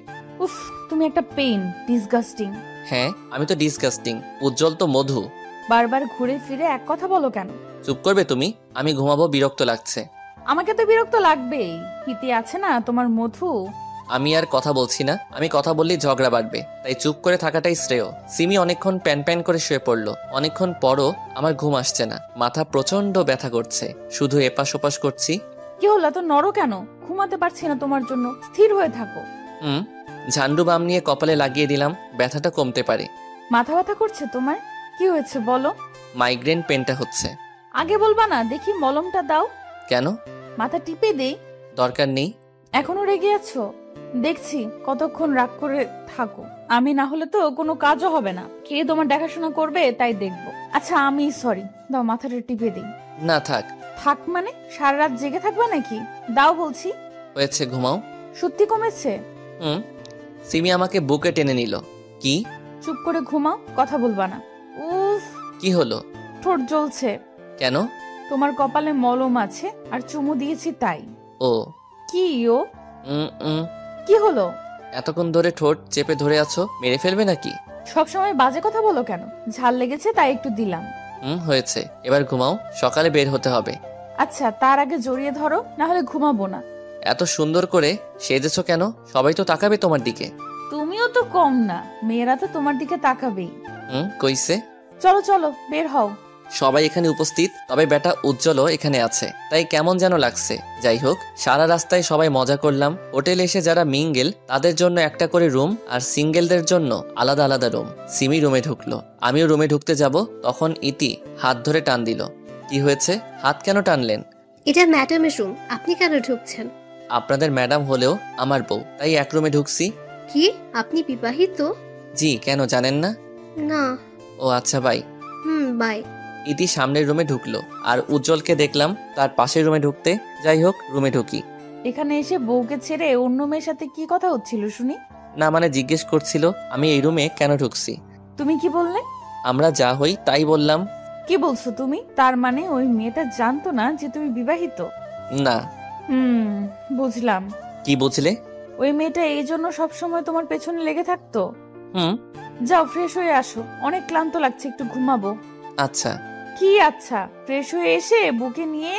উফ, তুমি একটা পেইন, ডিসগাস্টিং। হ্যাঁ, আমি তো ডিসগাস্টিং, উজ্জ্বল তো মধু। বারবার ঘুরে ফিরে এক কথা বলো কেন? চুপ করবে তুমি? আমি ঘুমাবো, বিরক্ত লাগছে। আমাকে তো বিরক্ত লাগবেই, হিতে আছে না তোমার মধু। আমি আর কথা বলছি না, আমি কথা বললেই ঝগড়া বাড়বে, তাই চুপ করে থাকাটাই শ্রেয়। সিমি অনেকক্ষণ প্যান প্যান করে শুয়ে পড়লো। অনেকক্ষণ পরও আমার ঘুম আসছে না, মাথা প্রচন্ড ব্যথা করছে, শুধু এপাশ ওপাশ করছি। কি হলো, এত নরো কেন? ঘুমাতে পারছি না তোমার জন্য, স্থির হয়ে থাকো। ঝান্ডু বাম নিয়ে কপালে লাগিয়ে দিলাম, ব্যথাটা কমতে পারে। মাথা ব্যথা করছে তোমার? কি হয়েছে বলো। মাইগ্রেন পেনটা হচ্ছে। আগে বলবা না? দেখি মলমটা দাও। কেন? মাথা টিপে দেই। দরকার নেই। এখনো রেগে আছো? দেখছি কতক্ষণ রাগ করে থাকো। আমি না হলে তো কোনো কাজও হবে না, কে তোমার দেখাশোনা করবে তাই দেখবো। আচ্ছা, আমি সরি, দাও মাথাটা টিপে দিই। না থাক। থাক মানে সারা রাত জেগে থাকবে নাকি? দাও বলছি। হয়েছে, ঘুমাও। সত্যি কমেছে? সিমি আমাকে বুকে টেনে নিল। কি? চুপ করে ঘুমাও, কথা বলবা না। উফ, কি হলো? ঠোঁট জ্বলছে। কেন? তোমার কপালে মলম আছে আর চুমু দিয়েছি তাই। ও কি ও? উম কি হলো? এতক্ষণ ধরে ঠোঁট চেপে ধরে আছো, মেরে ফেলবে নাকি? সবসময় বাজে কথা বলো কেন? ঝাল লেগেছে তাই একটু দিলাম। হয়েছে, এবার ঘুমাও, সকালে বের হতে হবে। আচ্ছা, তার আগে জড়িয়ে ধরো, না হলে ঘুমাবো না। এত সুন্দর করে সেজেছো কেন? সবাই তো তাকাবে তোমার দিকে। তুমিও তো কম না, মেয়েরা তো তোমার দিকে তাকাবেই। কইছে? চলো চলো, বের হও। সবাই এখানে উপস্থিত, তবে বেটা উজ্জ্বলও এখানে আছে, তাই কেমন যেন লাগছে। যাই হোক, সারা রাস্তায় সবাই মজা করলাম। হোটেলে এসে যারা মিঙ্গেল তাদের জন্য একটা করে রুম, আর সিঙ্গেলদের জন্য আলাদা আলাদা রুম। সিমি রুমে ঢুকলো, আমিও রুমে ঢুকতে যাব, তখন ইতি হাত ধরে টান দিল। কি হয়েছে? হাত কেন টানলেন? এটা ম্যাডামের রুম, আপনি কেন ঢুকছেন? আপনাদের ম্যাডাম হলেও আমার বউ, তাই এক রুমে ঢুকছি। কি আপনি বিবাহিত? জি, কেন জানেন না? না। ও আচ্ছা, বাই। বাই। ইতি সামনের রুমে ঢুকলো, আর উজ্জ্বলকে দেখলাম তার পাশের রুমে ঢুকতে। যাই হোক, রুমে ঢুকি। এখানে এসে বউকে ছেড়ে অন্য মেয়ের সাথে কি কথা হচ্ছিল শুনি? না মানে জিজ্ঞেস করছিল আমি এই রুমে কেন ঢুকছি। তুমি কি বললে? আমরা যা হই তাই বললাম। কি বলছো তুমি? তার মানে ওই মেয়েটা জানতো না যে তুমি বিবাহিত? না। বুঝলাম। কি বুঝলে? ওই মেয়েটা এই জন্য সবসময় তোমার পেছনে লেগে থাকতো। যাও ফ্রেশ হয়ে আসো, অনেক ক্লান্ত লাগছে, একটু ঘুমাবো। আচ্ছা। কি আচ্ছা? ফ্রেশ হয়ে এসে বুকে নিয়ে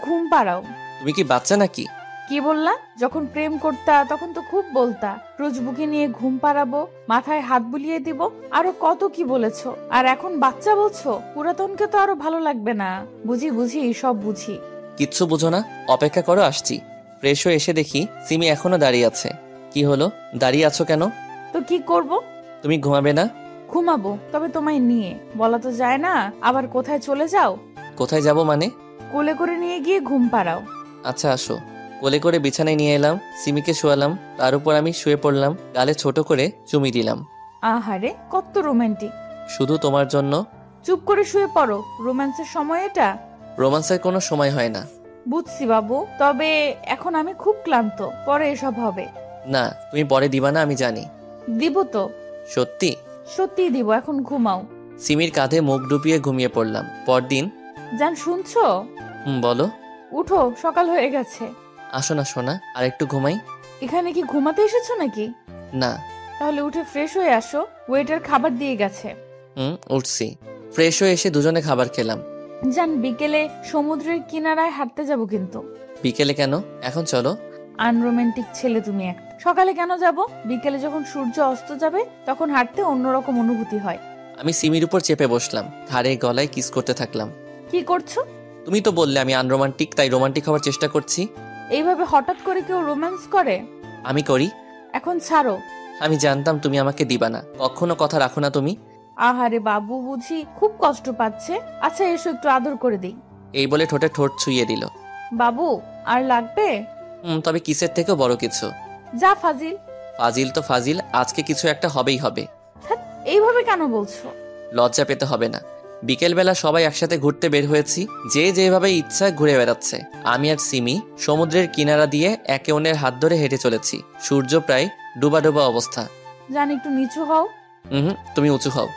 ঘুম পাড়াও। তুমি কি বাচ্চা নাকি? কি বললা? যখন প্রেম করতা তখন তো খুব বলতা, রোজ বুকে নিয়ে ঘুম পাড়াবো, মাথায় হাত বুলিয়ে দিব, আরো কত কি বলেছো। আর এখন বাচ্চা বলছো? পুরাতনকে তো আরো ভালো লাগবে না? বুঝি বুঝি, সব বুঝি। কিচ্ছু বুঝো না, অপেক্ষা করো, আসছি। ফ্রেশ হয়ে এসে দেখি সিমি এখনো দাঁড়িয়ে আছে। কি হলো, দাঁড়িয়ে আছো কেন? তো কি করব? তুমি ঘুমাবে না? ঘুমাবো, তবে তোমায় নিয়ে। বলা তো যায় না, আবার কোথায় চলে যাও। কোথায় যাব মানে? কোলে করে নিয়ে গিয়ে ঘুম পাড়াও। আচ্ছা আসো। কোলে করে বিছানায় নিয়ে এলাম, সিমিকে শোয়ালাম, তার উপর আমি শুয়ে পড়লাম, গালে ছোট করে চুমি দিলাম। আহারে, কত রোমান্টিক। শুধু তোমার জন্য। চুপ করে শুয়ে পড়ো, রোম্যান্সের সময় এটা? রোমান্সের কোনো সময় হয় না। বুঝছি বাবু, তবে এখন আমি খুব ক্লান্ত, পরে এসব হবে। না, তুমি পরে দিবা না, আমি জানি। দিব তো। সত্যি? সত্যি দিব, এখন ঘুমাও। সিমির কাঁধে মুখ ডুবিয়ে ঘুমিয়ে পড়লাম। পরদিন। জান শুনছো? বলো। উঠো, সকাল হয়ে গেছে। আসো না সোনা, আর একটু ঘুমাই। এখানে কি ঘুমাতে এসেছো নাকি? না। তাহলে উঠে ফ্রেশ হয়ে আসো, ওয়েটার খাবার দিয়ে গেছে। উঠছি। ফ্রেশ হয়ে এসে দুজনে খাবার খেলাম। জান, বিকেলে সমুদ্রের কিনারায় হাঁটতে যাব কিন্তু। বিকেলে কেন? এখন চলো। আনরোমান্টিক ছেলে তুমি একটা। সকালে কেন যাব? বিকেলে যখন সূর্য অস্ত যাবে তখন হাঁটতে অন্যরকম অনুভূতি হয়। আমি সিমির উপর চেপে বসলাম, ধারে গলায় কিস করতে থাকলাম। কি করছো? তুমি তো বললে আমি আনরোমান্টিক, তাই রোমান্টিক হওয়ার চেষ্টা করছি। এইভাবে হঠাৎ করে কেউ রোম্যান্স করে? আমি করি। এখন ছাড়ো। আমি জানতাম তুমি আমাকে দিবা না, কখনো কথা রাখো না তুমি। আহারে বাবু বুঝি খুব কষ্ট পাচ্ছে। আচ্ছা এসো একটু আদর করে দিই। এই বলে ঠোঁটে ঠোঁট ছুঁয়ে দিল। বাবু আর লাগবে? তবে কিসের থেকেও বড় কিছু। যা ফাজিল। ফাজিল তো ফাজিল, আজকে কিছু একটা হবেই হবে। ধ্যাৎ, এইভাবে কেন বলছো? লজ্জা পেতে হবে না। বিকেলবেলা সবাই একসাথে ঘুরতে বের হয়েছি, যে যেভাবে ইচ্ছা ঘুরে বেড়াচ্ছে। আমি আর সিমি সমুদ্রের কিনারা দিয়ে একে অন্যের হাত ধরে হেঁটে চলেছি। সূর্য প্রায় ডুবা ডুবা অবস্থা। জান একটু নিচু হও। তুমি উঁচু হও।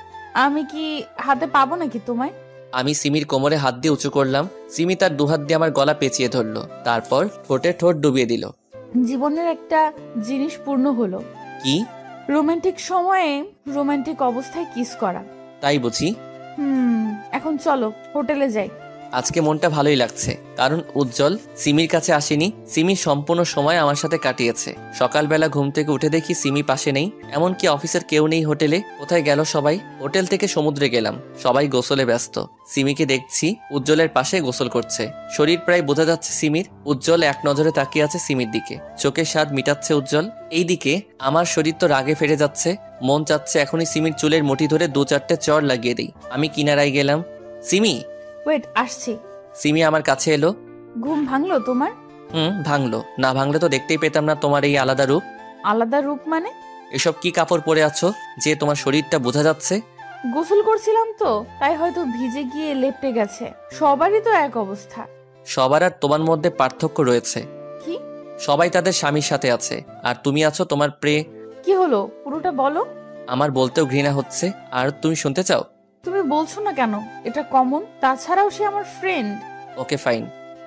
আমি কি হাতে পাবো নাকি তোমায়? আমি সিমির কোমরে হাত দিয়ে উঁচু করলাম। সিমি তার দুহাত দিয়ে আমার গলা পেঁচিয়ে ধরলো, তারপর ঠোঁটে ঠোঁট ডুবিয়ে দিল। জীবনের একটা জিনিস পূর্ণ হলো। কি? রোমান্টিক সময়ে রোমান্টিক অবস্থায় কিস করা। তাই বুঝি। এখন চলো হোটেলে যাই। আজকে মনটা ভালোই লাগছে, কারণ উজ্জ্বল সিমির কাছে আসেনি। সিমি সম্পূর্ণ সময় আমার সাথে কাটিয়েছে। সকালবেলা ঘুম থেকে উঠে দেখি সিমি পাশে নেই, এমনকি অফিসের কেউ নেই হোটেলে। কোথায় গেল সবাই? হোটেল থেকে সমুদ্রে গেলাম, সবাই গোসলে ব্যস্ত। সিমিকে দেখছি উজ্জ্বলের পাশে গোসল করছে। শরীর প্রায় বোঝা যাচ্ছে সিমির। উজ্জ্বল এক নজরে তাকিয়ে আছে সিমির দিকে, চোখের স্বাদ মিটাচ্ছে উজ্জ্বল। এইদিকে আমার শরীর তো রাগে ফেটে যাচ্ছে। মন চাচ্ছে এখনই সিমির চুলের মুঠি ধরে 2-4টে চড় লাগিয়ে দিই। আমি কিনারায় গেলাম। সিমি, ওয়েট, আসছি। সিমি আমার কাছে এলো। ঘুম ভাঙলো তোমার? ভাঙলো। না ভাঙলে তো দেখতেই পেতাম না তোমার এই আলাদা রূপ। আলাদা রূপ মানে? এসব কি কাপড় পরে আছো যে তোমার শরীরটা বোঝা যাচ্ছে? গোসল করছিলাম তো, তাই হয়তো ভিজে গিয়ে লেপটে গেছে। সবারই তো এক অবস্থা। সবার আর তোমার মধ্যে পার্থক্য রয়েছে। কি? সবাই তাদের স্বামীর সাথে আছে, আর তুমি আছো তোমার কি হলো পুরোটা বলো। আমার বলতেও ঘৃণা হচ্ছে, আর তুমি শুনতে চাও? তুমি বলছো না কেন? এটা কমন। তাছাড়াও সে আমার ফ্রেন্ড। Okay fine.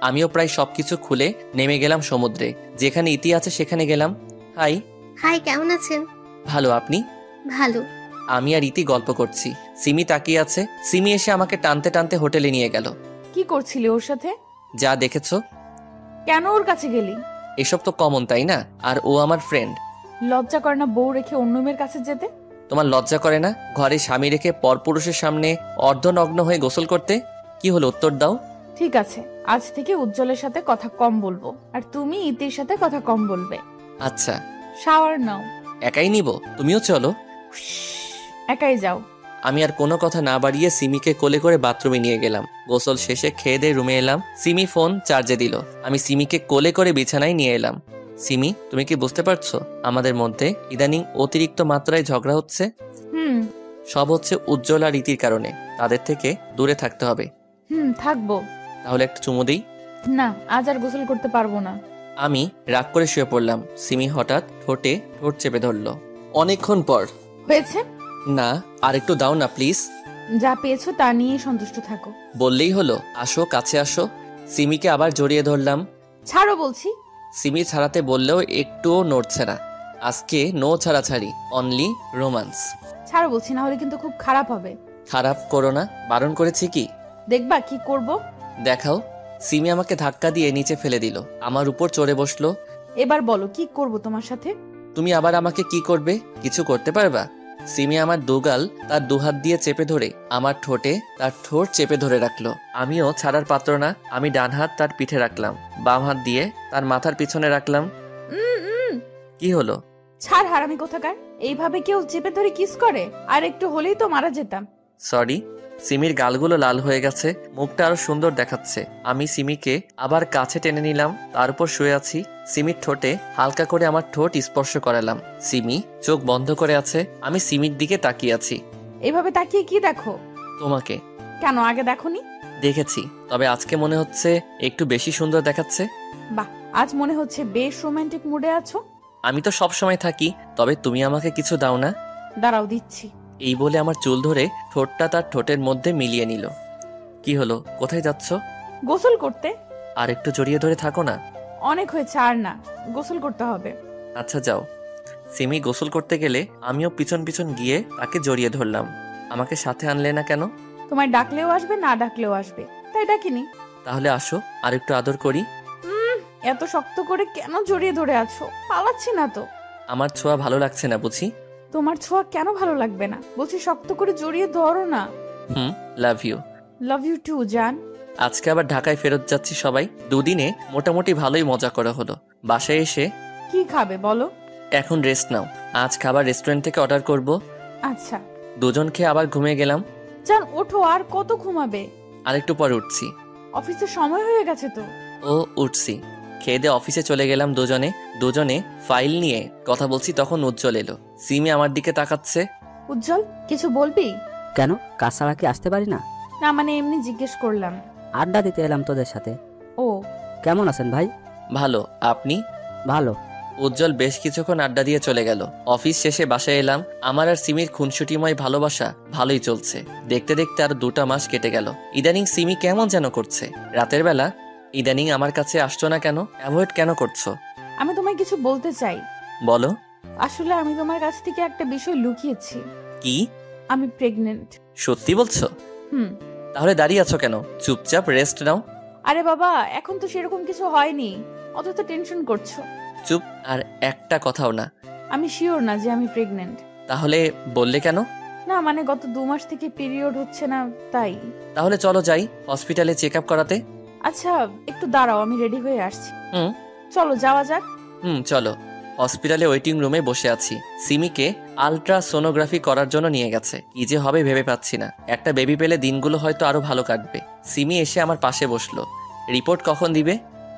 আমিও প্রায় সবকিছু খুলে নেমে গেলাম সমুদ্রে। যেখানে ইতি আছে সেখানে গেলাম। হাই। হাই, কেমন আছেন? ভালো, আপনি? ভালো। আমি আর ইতি গল্প করছি। সিমি তাকিয়ে আছে। সিমি এসে আমাকে টানতে টানতে হোটেলে নিয়ে গেল। কি করছিলি ওর সাথে? যা দেখেছো। কেন ওর কাছে গেলি? এসব তো কমন, তাই না? আর ও আমার ফ্রেন্ড। লজ্জা করে না বউ রেখে অন্য মেয়ের কাছে যেতে? তোমার লজ্জা করে না ঘরে স্বামী রেখে পরপুরুষের সামনে অর্ধনগ্ন হয়ে গোসল করতে? কি হলো, উত্তর দাও। ঠিক আছে, আজ থেকে উজ্জ্বলের সাথে কথা কম বলবো, আর তুমি ইতির সাথে কথা কম বলবে। আচ্ছা। শাওয়ার নাও। একাই নিব? তুমিও চলো। একাই যাও। আমি আর কোনো কথা না বাড়িয়ে সিমিকে কোলে করে বাথরুমে নিয়ে গেলাম। গোসল শেষে খেয়ে দিয়ে রুমে এলাম। সিমি ফোন চার্জে দিল। আমি সিমিকে কোলে করে বিছানায় নিয়ে এলাম। সিমি, তুমি কি বুঝতে পারছো আমাদের মধ্যে ইদানিং অতিরিক্ত মাত্রায় ঝগড়া হচ্ছে? সব হচ্ছে উজ্জ্বল আর রীতির কারণে। তাদের থেকে দূরে থাকতে হবে। থাকবো। তাহলে একটা চুমু দিই? না, আজ আর গোসল করতে পারবো না। আমি রাগ করে শুয়ে পড়লাম। সিমি হঠাৎ ঠোঁটে ঠোঁট চেপে ধরলো। অনেকক্ষণ পর। হয়েছে? না, আর একটু দাও না প্লিজ। যা পেয়েছো তা নিয়ে সন্তুষ্ট থাকো। বললেই হলো। আসো, কাছে আসো। সিমিকে আবার জড়িয়ে ধরলাম। ছাড়ো বলছি। সিমি ছাড়াতে বললেও একটুও নড়ছে না। আজকে নো ছাড়াছাড়ি, অনলি রোমান্স। ছাড়ো বলছি, না হলে কিন্তু খুব খারাপ হবে। খারাপ করো না, বারণ করেছি কি? দেখবা কি করব। দেখাও। সিমি আমাকে ধাক্কা দিয়ে নিচে ফেলে দিল, আমার উপর চড়ে বসলো। এবার বলো কি করব তোমার সাথে? তুমি আবার আমাকে কি করবে? কিছু করতে পারবা? সিমি আমার দুগাল তার দুহাত দিয়ে চেপে ধরে আমার ঠোঁটে তার ঠোঁট চেপে ধরে রাখলো। আমিও ছাড়ার পাত্র না। আমি ডান হাত তার পিঠে রাখলাম, বাম হাত দিয়ে তার মাথার পিছনে রাখলাম। কি হলো? ছাড় হারামি কোথাকার। এইভাবে কেউ চেপে ধরে কিস করে? আর একটু হলেই তো মারা যেতাম। সরি। সিমির গালগুলো লাল হয়ে গেছে, মুখটা আরো সুন্দর দেখাচ্ছে। আমি সিমিকে আবার কাছে টেনে নিলাম, তার উপর শুয়ে আছি। সিমির ঠোঁটে হালকা করে আমার ঠোঁট স্পর্শ করালাম। সিমি চোখ বন্ধ করে আছে। আমি সিমির দিকে তাকিয়ে আছি। এইভাবে তাকিয়ে কি দেখো? তোমাকে। কেন আগে দেখোনি? দেখেছি, তবে আজকে মনে হচ্ছে একটু বেশি সুন্দর দেখাচ্ছে। বাহ, আজ মনে হচ্ছে বেশ রোমান্টিক মুডে আছো। আমি তো সব সময় থাকি, তবে তুমি আমাকে কিছু দাও না? দাঁড়াও, দিচ্ছি। এই বলে আমার চুল ধরে ঠোঁটটা তার ঠোঁটের মধ্যে মিলিয়ে নিল। কি হলো, কোথায় যাচ্ছ? গোসল করতে। আর একটু জড়িয়ে ধরে থাকো না। অনেক হয়েছে, আর না, গোসল করতে হবে। আচ্ছা যাও। সিমি গোসল করতে গেলে আমিও পিছন পিছন গিয়ে তাকে জড়িয়ে ধরলাম। আমাকে সাথে আনলে না কেন? তোমায় ডাকলেও আসবে, না ডাকলেও আসবে, তাই ডাকিনি। তাহলে আসো, আর একটু আদর করি। এত শক্ত করে কেন জড়িয়ে ধরে আছো? পালাচ্ছি না তো। আমার ছোঁয়া ভালো লাগছে না বুঝি? তোমার ছোঁয়া কেন ভালো লাগবে না? বলছি শক্ত করে জড়িয়ে ধরো না। Love you. Love you too জান। আজকে আবার ঢাকায় ফেরত যাচ্ছি সবাই। দুদিনে মোটামুটি ভালোই মজা করা হলো। বাসায় এসে কি খাবে বলো? এখন রেস্ট নাও। আজ খাবার রেস্টুরেন্ট থেকে অর্ডার করব। আচ্ছা। দুজন খেয়ে আবার ঘুমিয়ে গেলাম। জান ওঠো, আর কত ঘুমাবে? আরেকটু পর উঠছি। অফিসের সময় হয়ে গেছে তো। ও উঠছি। খেয়ে দিয়ে অফিসে চলে গেলাম দুজনে ফাইল নিয়ে কথা বলছি, তখন উজ্জ্বল এলো। সিমি আমার দিকে তাকাচ্ছে। উজ্জ্বল, কিছু বলবি? কেন, কাজ ছাড়া কি আসতে পারি না? না মানে এমনি জিজ্ঞেস করলাম। আড্ডা দিতে এলাম তোদের সাথে। ও কেমন আছেন ভাই? ভালো, আপনি? ভালো। উজ্জ্বল বেশ কিছুক্ষণ আড্ডা দিয়ে চলে গেল। অফিস শেষে বাসায় এলাম। আমার আর সিমির খুনসুটিময় ভালোবাসা ভালোই চলছে। দেখতে দেখতে আর 2টা মাস কেটে গেল। ইদানিং সিমি কেমন যেন করছে। রাতের বেলা ইদানিং আমার কাছে আসছো না কেন? অ্যাভয়েড কেন করছো? আমি তোমায় কিছু বলতে চাই। বলো। আসলে আমি তোমার কাছ থেকে একটা বিষয় লুকিয়েছি। কি? আমি প্রেগনেন্ট। সত্যি বলছো? হুম। তাহলে দাঁড়িয়ে আছো কেন? চুপচাপ রেস্ট নাও। আরে বাবা, এখন তো সেরকম কিছু হয়নি, অথচ টেনশন করছো। চুপ, আর একটা কথাও না। আমি শিওর না যে আমি প্রেগনেন্ট। তাহলে বললে কেন? না মানে গত 2 মাস থেকে পিরিয়ড হচ্ছে না, তাই। তাহলে চলো যাই হসপিটালে চেক আপ করাতে। আচ্ছা একটু দাঁড়াও, আমি রেডি হয়ে আসছি। হুম। চলো যাওয়া যাক। চলো। হসপিটালে ওয়েটিং রুমে বসে আছি। সিমিকে আলট্রাসোনোগ্রাফি করার জন্য নিয়ে গেছে। কি যে হবে ভেবে পাচ্ছি না। একটা বেবি পেলে দিনগুলো হয়তো আরো ভালো কাটবে। সিমি এসে আমার পাশে বসলো। রিপোর্ট কখন দিবে?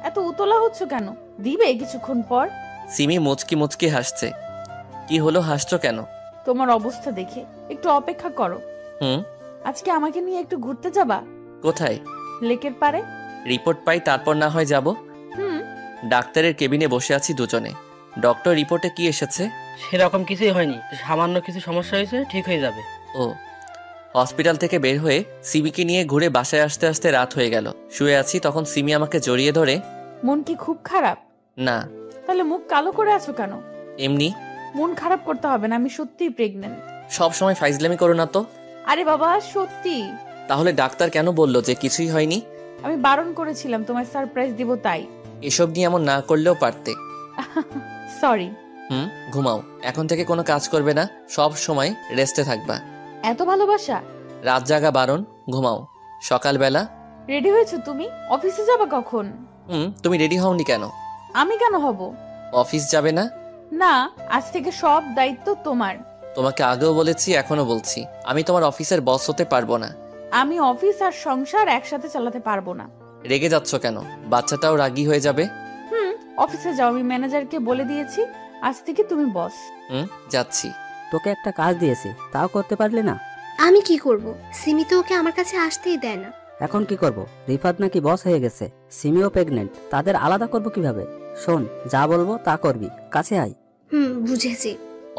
এত উতলা হচ্ছ কেন? দিবে কিছুক্ষণ পর। সিমি মুচকি মুচকি হাসছে। কি হলো, হাসছো কেন? তোমার অবস্থা দেখে। একটু অপেক্ষা করো। হুম। আজকে আমাকে নিয়ে একটু ঘুরতে যাবা? কোথায়? লেকের পারে। রিপোর্ট পাই তারপর না হয় যাব। হুম। ডাক্তারের কেবিনে বসে আছি দুজনে। ডক্টর রিপোর্টে কি এসেছে? সেরকম কিছুই হয়নি, সামান্য কিছু সমস্যা হয়েছে, ঠিক হয়ে যাবে। ও। হসপিটাল থেকে বের হয়ে সিমিকে নিয়ে ঘুরে বাসায় আসতে আসতে রাত হয়ে গেল। শুয়ে আছি, তখন সিমি আমাকে জড়িয়ে ধরে। মন কি খুব খারাপ? না। তাহলে মুখ কালো করে আছো কেন? এমনি। মন খারাপ করতে হবে না, আমি সত্যিই প্রেগনেন্ট। সব সময় ফাইজলামি করো না তো। আরে বাবা সত্যি। তাহলে ডাক্তার কেন বললো যে কিছুই হয়নি? আমি বারণ করেছিলাম তোমায় সারপ্রাইজ দিব, তাই। এসব নিয়ে এমন না করলেও পারতে। সরি। ঘুমাও। এখন থেকে কোনো কাজ করবে না, সব সময় রেস্টে থাকবা। এত ভালোবাসা? রাত জাগা বারণ, ঘুমাও। সকালবেলা রেডি হয়েছো তুমি? অফিসে যাবে কখন? তুমি রেডি হওনি কেন? আমি কেন হব? অফিস যাবে না? না, আজ থেকে সব দায়িত্ব তোমার। তোমাকে আগেও বলেছি, এখনো বলছি, আমি তোমার অফিসের বস হতে পারবো না। আমি অফিস আর সংসার একসাথে চালাতে পারবো না। রেগে যাচ্ছ কেন? বাচ্চাটাও রাগী হয়ে যাবে। অফিসে যাও, আমি ম্যানেজারকে বলে দিয়েছি আজ থেকে তুমি বস। যাচ্ছি। তোকে একটা কাজ দিয়েছি, তাও করতে পারলি না। আমি কি করব? সিমি তো ওকে আমার কাছে আসতেই দেয় না। এখন কি করব? রিফাত নাকি বস হয়ে গেছে, সিমিও প্রেগনেন্ট, তাদের আলাদা করব কিভাবে? শোন, যা বলবো তা করবি, কাছে আয়। বুঝেছি।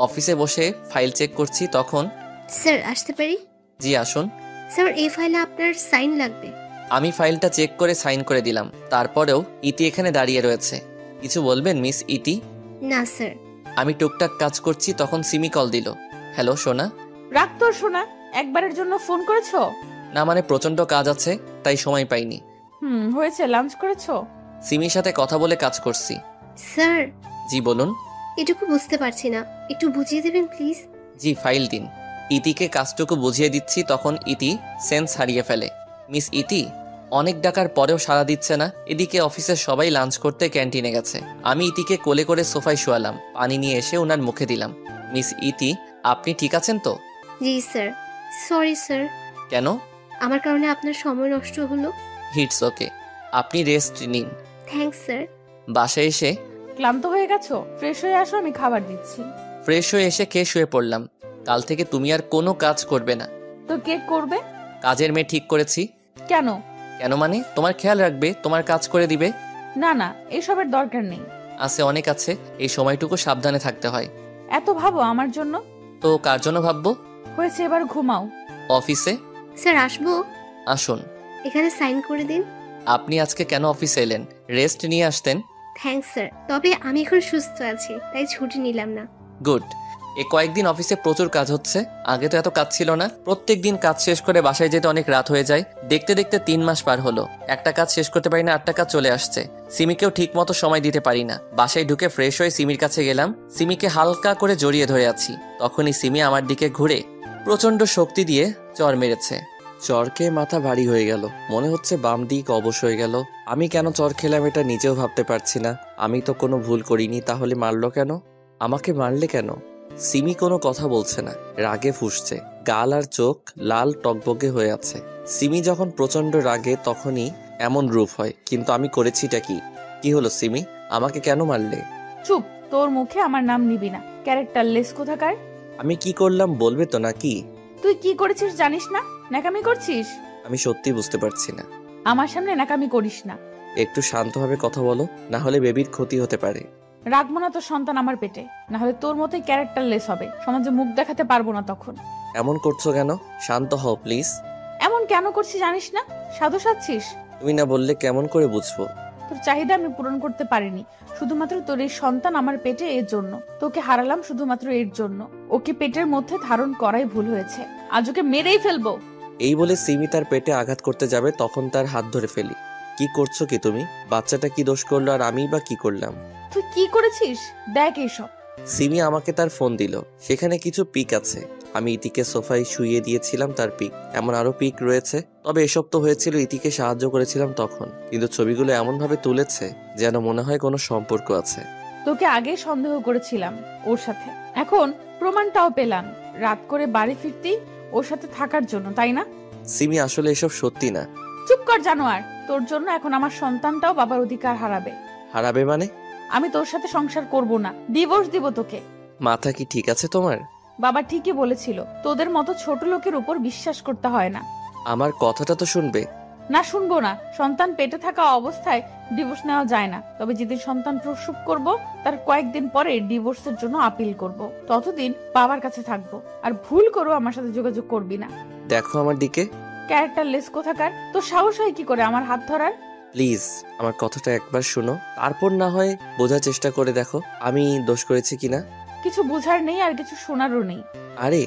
অফিসে বসে ফাইল চেক করছি, তখন। স্যার আসতে পারি? জি আসুন। স্যার এই ফাইলে আপনার সাইন লাগবে। আমি ফাইলটা চেক করে সাইন করে দিলাম। তারপরেও ইতি এখানে দাঁড়িয়ে রয়েছে। কিছু বলবেন মিস ইতি? না স্যার। আমি টুকটাক কাজ করছি, তখন সিমি কল দিল। হ্যালো সোনা। রাগ তোর সোনা, একবারের জন্য ফোন করেছো? না মানে প্রচন্ড কাজ আছে, তাই সময় পাইনি। হয়েছে, লাঞ্চ করেছো? সিমির সাথে কথা বলে কাজ করছি। স্যার। জি বলুন। এটুকু বুঝতে পারছি না, একটু বুঝিয়ে দেবেন প্লিজ। জি ফাইল দিন। ইতিকে কাজটুকু বুঝিয়ে দিচ্ছি, তখন ইতি সেন্স হারিয়ে ফেলে। মিস ইতি, অনেক ডাকার পরেও সাড়া দিচ্ছে না। এদিকে অফিসের সবাই লাঞ্চ করতে ক্যান্টিনে গেছে। আমি ইতিকে কোলে করে সোফায় শোয়ালাম, পানি নিয়ে এসে ওনার মুখে দিলাম। মিস ইতি, আপনি ঠিক আছেন তো? জি স্যার। Sorry sir. কেন? আমার কারণে আপনার সময় নষ্ট হলো। হিটস ওকে, আপনি রেস্ট নিন। Thanks sir. বাসায় এসে ক্লান্ত হয়ে গেছো? ফ্রেশ হয়ে আসো, আমি খাবার দিচ্ছি। ফ্রেশ হয়ে এসে খেয়ে শুয়ে পড়লাম। কাল থেকে তুমি আর কোনো কাজ করবে না। তো কে করবে? কাজের মেয়ে ঠিক করেছি। কেন? কেন মানে তোমার খেয়াল রাখবে, তোমার কাজ করে দিবে। না না, এসবের দরকার নেই। আছে, অনেক আছে। এই সময়টুকু সাবধানে থাকতে হয়। এত ভাবো আমার জন্য? তো কার জন্য ভাববো? হয়েছে, এবার ঘুমাও। অফিসে? স্যার আসবো? আসুন। এখানে সাইন করে দিন। আপনি আজকে কেন অফিসে এলেন? রেস্ট নিয়ে আসতেন। থ্যাঙ্কস স্যার, তবে আমি এখন সুস্থ আছি, তাই ছুটি নিলাম না। গুড। কয়েকদিন অফিসে প্রচুর কাজ হচ্ছে। আগে তো এত কাজ ছিল না। প্রত্যেক দিন কাজ শেষ করে বাসায় যেতে অনেক রাত হয়ে যায়। দেখতে দেখতে 3 মাস পার হলো। একটা কাজ শেষ করতে পারি না, 8টা কাজ চলে আসছে। সিমিকেও ঠিক মতো সময় দিতে পারি না। বাসায় ঢুকে ফ্রেশ হয়ে সিমির কাছে গেলাম। সিমিকে হালকা করে জড়িয়ে ধরে আছি। তখনই সিমি আমার দিকে ঘুরে প্রচন্ড শক্তি দিয়ে চর মেরেছে। চর খেয়ে মাথা ভারী হয়ে গেল। মনে হচ্ছে বাম দিক অবশ হয়ে গেল। আমি কেন চর খেলাম এটা নিজেও ভাবতে পারছি না। আমি তো কোনো ভুল করিনি, তাহলে মারলো কেন? আমাকে মারলে কেন? সিমি কোনো কথা বলছে না, রাগে ফুঁসছে। গাল আর চোখ লাল টকবকে হয়ে আছে। সিমি যখন প্রচন্ড রাগে তখনই এমন রূপ হয়। কিন্তু আমি করেছিটা কি? কি হলো সিমি, আমাকে কেন মারলে? চুপ, তোর মুখে আমার নাম নিবি না, ক্যারেক্টারলেস কোথাকার। আমি কি করলাম বলবে তো নাকি? তুই কি করেছিস জানিস না? ন্যাকামি করছিস। আমি সত্যি বুঝতে পারছি না। আমার সামনে ন্যাকামি করিস না। একটু শান্তভাবে কথা বলো, না হলে বেবির ক্ষতি হতে পারে। রাখবো না তোর সন্তান আমার পেটে, না হলে তোর মতোই ক্যারেক্টারলেস হবে। সমাজে মুখ দেখাতে পারবো না তখন। এমন করছো কেন? শান্ত হও প্লিজ। এমন কেন করছিস জানিস না? সাধু সাজছিস। তুমি না বললে কেমন করে বুঝবো? তোর চাহিদা আমি পূরণ করতে পারিনি শুধুমাত্র তোর এই সন্তান আমার পেটে এর জন্য। তোকে হারালাম শুধুমাত্র এর জন্য। ওকে পেটের মধ্যে ধারণ করাই ভুল হয়েছে। আজ ওকে মেরেই ফেলবো। এই বলে সিমি তার পেটে আঘাত করতে যাবে, তখন তার হাত ধরে ফেলি। কি করছো কি তুমি? বাচ্চাটা কি দোষ করলো আর আমি বা কি করলাম? তুই কি করেছিস দেখ এইসব। সিমি আমাকে তার ফোন দিল। সেখানে কিছু পিক আছে। আমি ইতিকে সোফায় শুইয়ে দিয়েছিলাম তার পিক। এমন আরো পিক রয়েছে। তবে এসব তো হয়েছিল ইতিকে সাহায্য করেছিলাম তখন। কিন্তু ছবিগুলো এমন ভাবে তুলেছে যেন মনে হয় কোনো সম্পর্ক আছে। তোকে আগে সন্দেহ করেছিলাম ওর সাথে, এখন প্রমাণটাও পেলাম। রাত করে বাড়ি ফিরতি ওর সাথে থাকার জন্য, তাই না? সিমি আসলে এসব সত্যি না। চুপ কর জানোয়ার। তোর জন্য এখন আমার সন্তানটাও বাবার অধিকার হারাবে। হারাবে মানে? আমি তোর সাথে সংসার করব না, ডিভোর্স দিব তোকে। মাথা কি ঠিক আছে তোমার? বাবা ঠিকই বলেছিল, তোদের মতো ছোট লোকের উপর বিশ্বাস করতে হয় না। আমার কথাটা তো শুনবে। না, শুনবো না। সন্তান পেটে থাকা অবস্থায় ডিভোর্স নেওয়া যায় না। তবে যেদিন সন্তান প্রসব করব তার কয়েকদিন পরে ডিভোর্সের জন্য আপিল করব। ততদিন বাবার কাছে থাকবো। আর ভুল করো আমার সাথে যোগাযোগ করবি না। দেখো আমার দিকে। ক্যারেক্টারলেস কোথাকার। তোর সাহস হয় কি করে আমার হাত ধরার? প্লিজ আমার কথাটা একবার শোনো, তারপর না হয় বোঝার চেষ্টা করে দেখো আমি দোষ করেছি কিনা। কিছু বোঝার নেই আর কিছু শোনারও নেই। আরে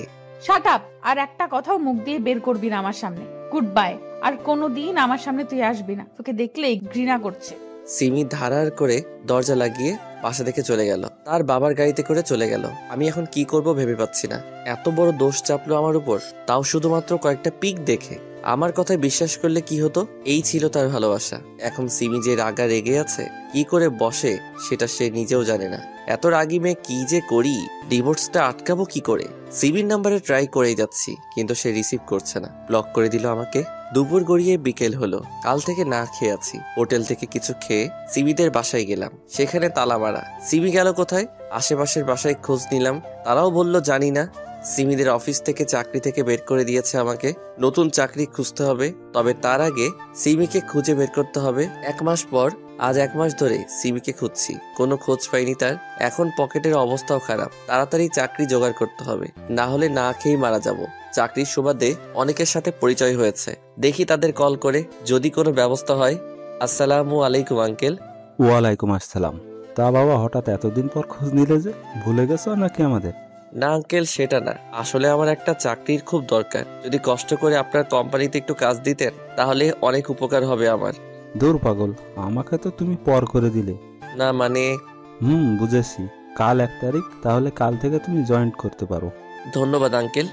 শাট আপ। আর একটা কথাও মুখ দিয়ে বের করবি না আমার সামনে। Good bye. আর কোনোদিন আমার সামনে তুই আসবি না। তোকে দেখলেই ঘৃণা করছে। সিমি ধারার করে দরজা লাগিয়ে বাসা থেকে চলে গেল। তার বাবার গাড়িতে করে চলে গেল। আমি এখন কি করব ভেবে পাচ্ছি না। এত বড় দোষ চাপলো আমার উপর, তাও শুধুমাত্র কয়েকটা পিক দেখে। আমার কথায় বিশ্বাস করলে কি হতো? এই ছিল তার ভালোবাসা। এখন সিমি যে রাগা রেগে আছে, কি করে বসে সেটা সে নিজেও জানে না। এত রাগি মেয়ে কি যে করি, ডিভোর্সটা আটকাবো কি করে? সিমির নাম্বারে ট্রাই করেই যাচ্ছি, কিন্তু সে রিসিভ করছে না। ব্লক করে দিল আমাকে। দুপুর গড়িয়ে বিকেল হলো। কাল থেকে না খেয়ে আছি। হোটেল থেকে কিছু খেয়ে সিমিদের বাসায় গেলাম। সেখানে তালা মারা। সিমি গেল কোথায়? আশেপাশের বাসায় খোঁজ নিলাম, তারাও বলল জানি না। সিমিদের অফিস থেকে চাকরি থেকে বের করে দিয়েছে আমাকে। নতুন চাকরি খুঁজতে হবে। তবে তার আগে সিমিকে খুঁজে বের করতে হবে। 1 মাস পর, আজ 1 মাস ধরে সিমিকে খুঁজছি, কোনো খোঁজ পাইনি তার। এখন পকেটের অবস্থাও খারাপ। তাড়াতাড়ি চাকরি জোগাড় করতে হবে, না হলে না খেয়েই মারা যাব। চাকরির সুবাদে অনেকের সাথে পরিচয় হয়েছে, দেখি তাদের কল করে যদি কোনো ব্যবস্থা হয়। আসসালামু আলাইকুম আঙ্কেল। ওয়ালাইকুম আসসালাম। তা বাবা, হঠাৎ এতদিন পর খোঁজ নিলে যে? ভুলে গেছো নাকি আমাদের? না আঙ্কেল, সেটা না। আসলে আমার একটা চাকরির খুব দরকার। যদি কষ্ট করে আপনার কোম্পানিতে একটু কাজ দিতেন তাহলে অনেক উপকার হবে আমার। দূর পাগল, আমাকে তো তুমি পর করে দিলে। না মানে। বুঝেছি। কাল 1 তারিখ, তাহলে কাল থেকে তুমি জয়েন্ট করতে পারো। ধন্যবাদ আঙ্কেল।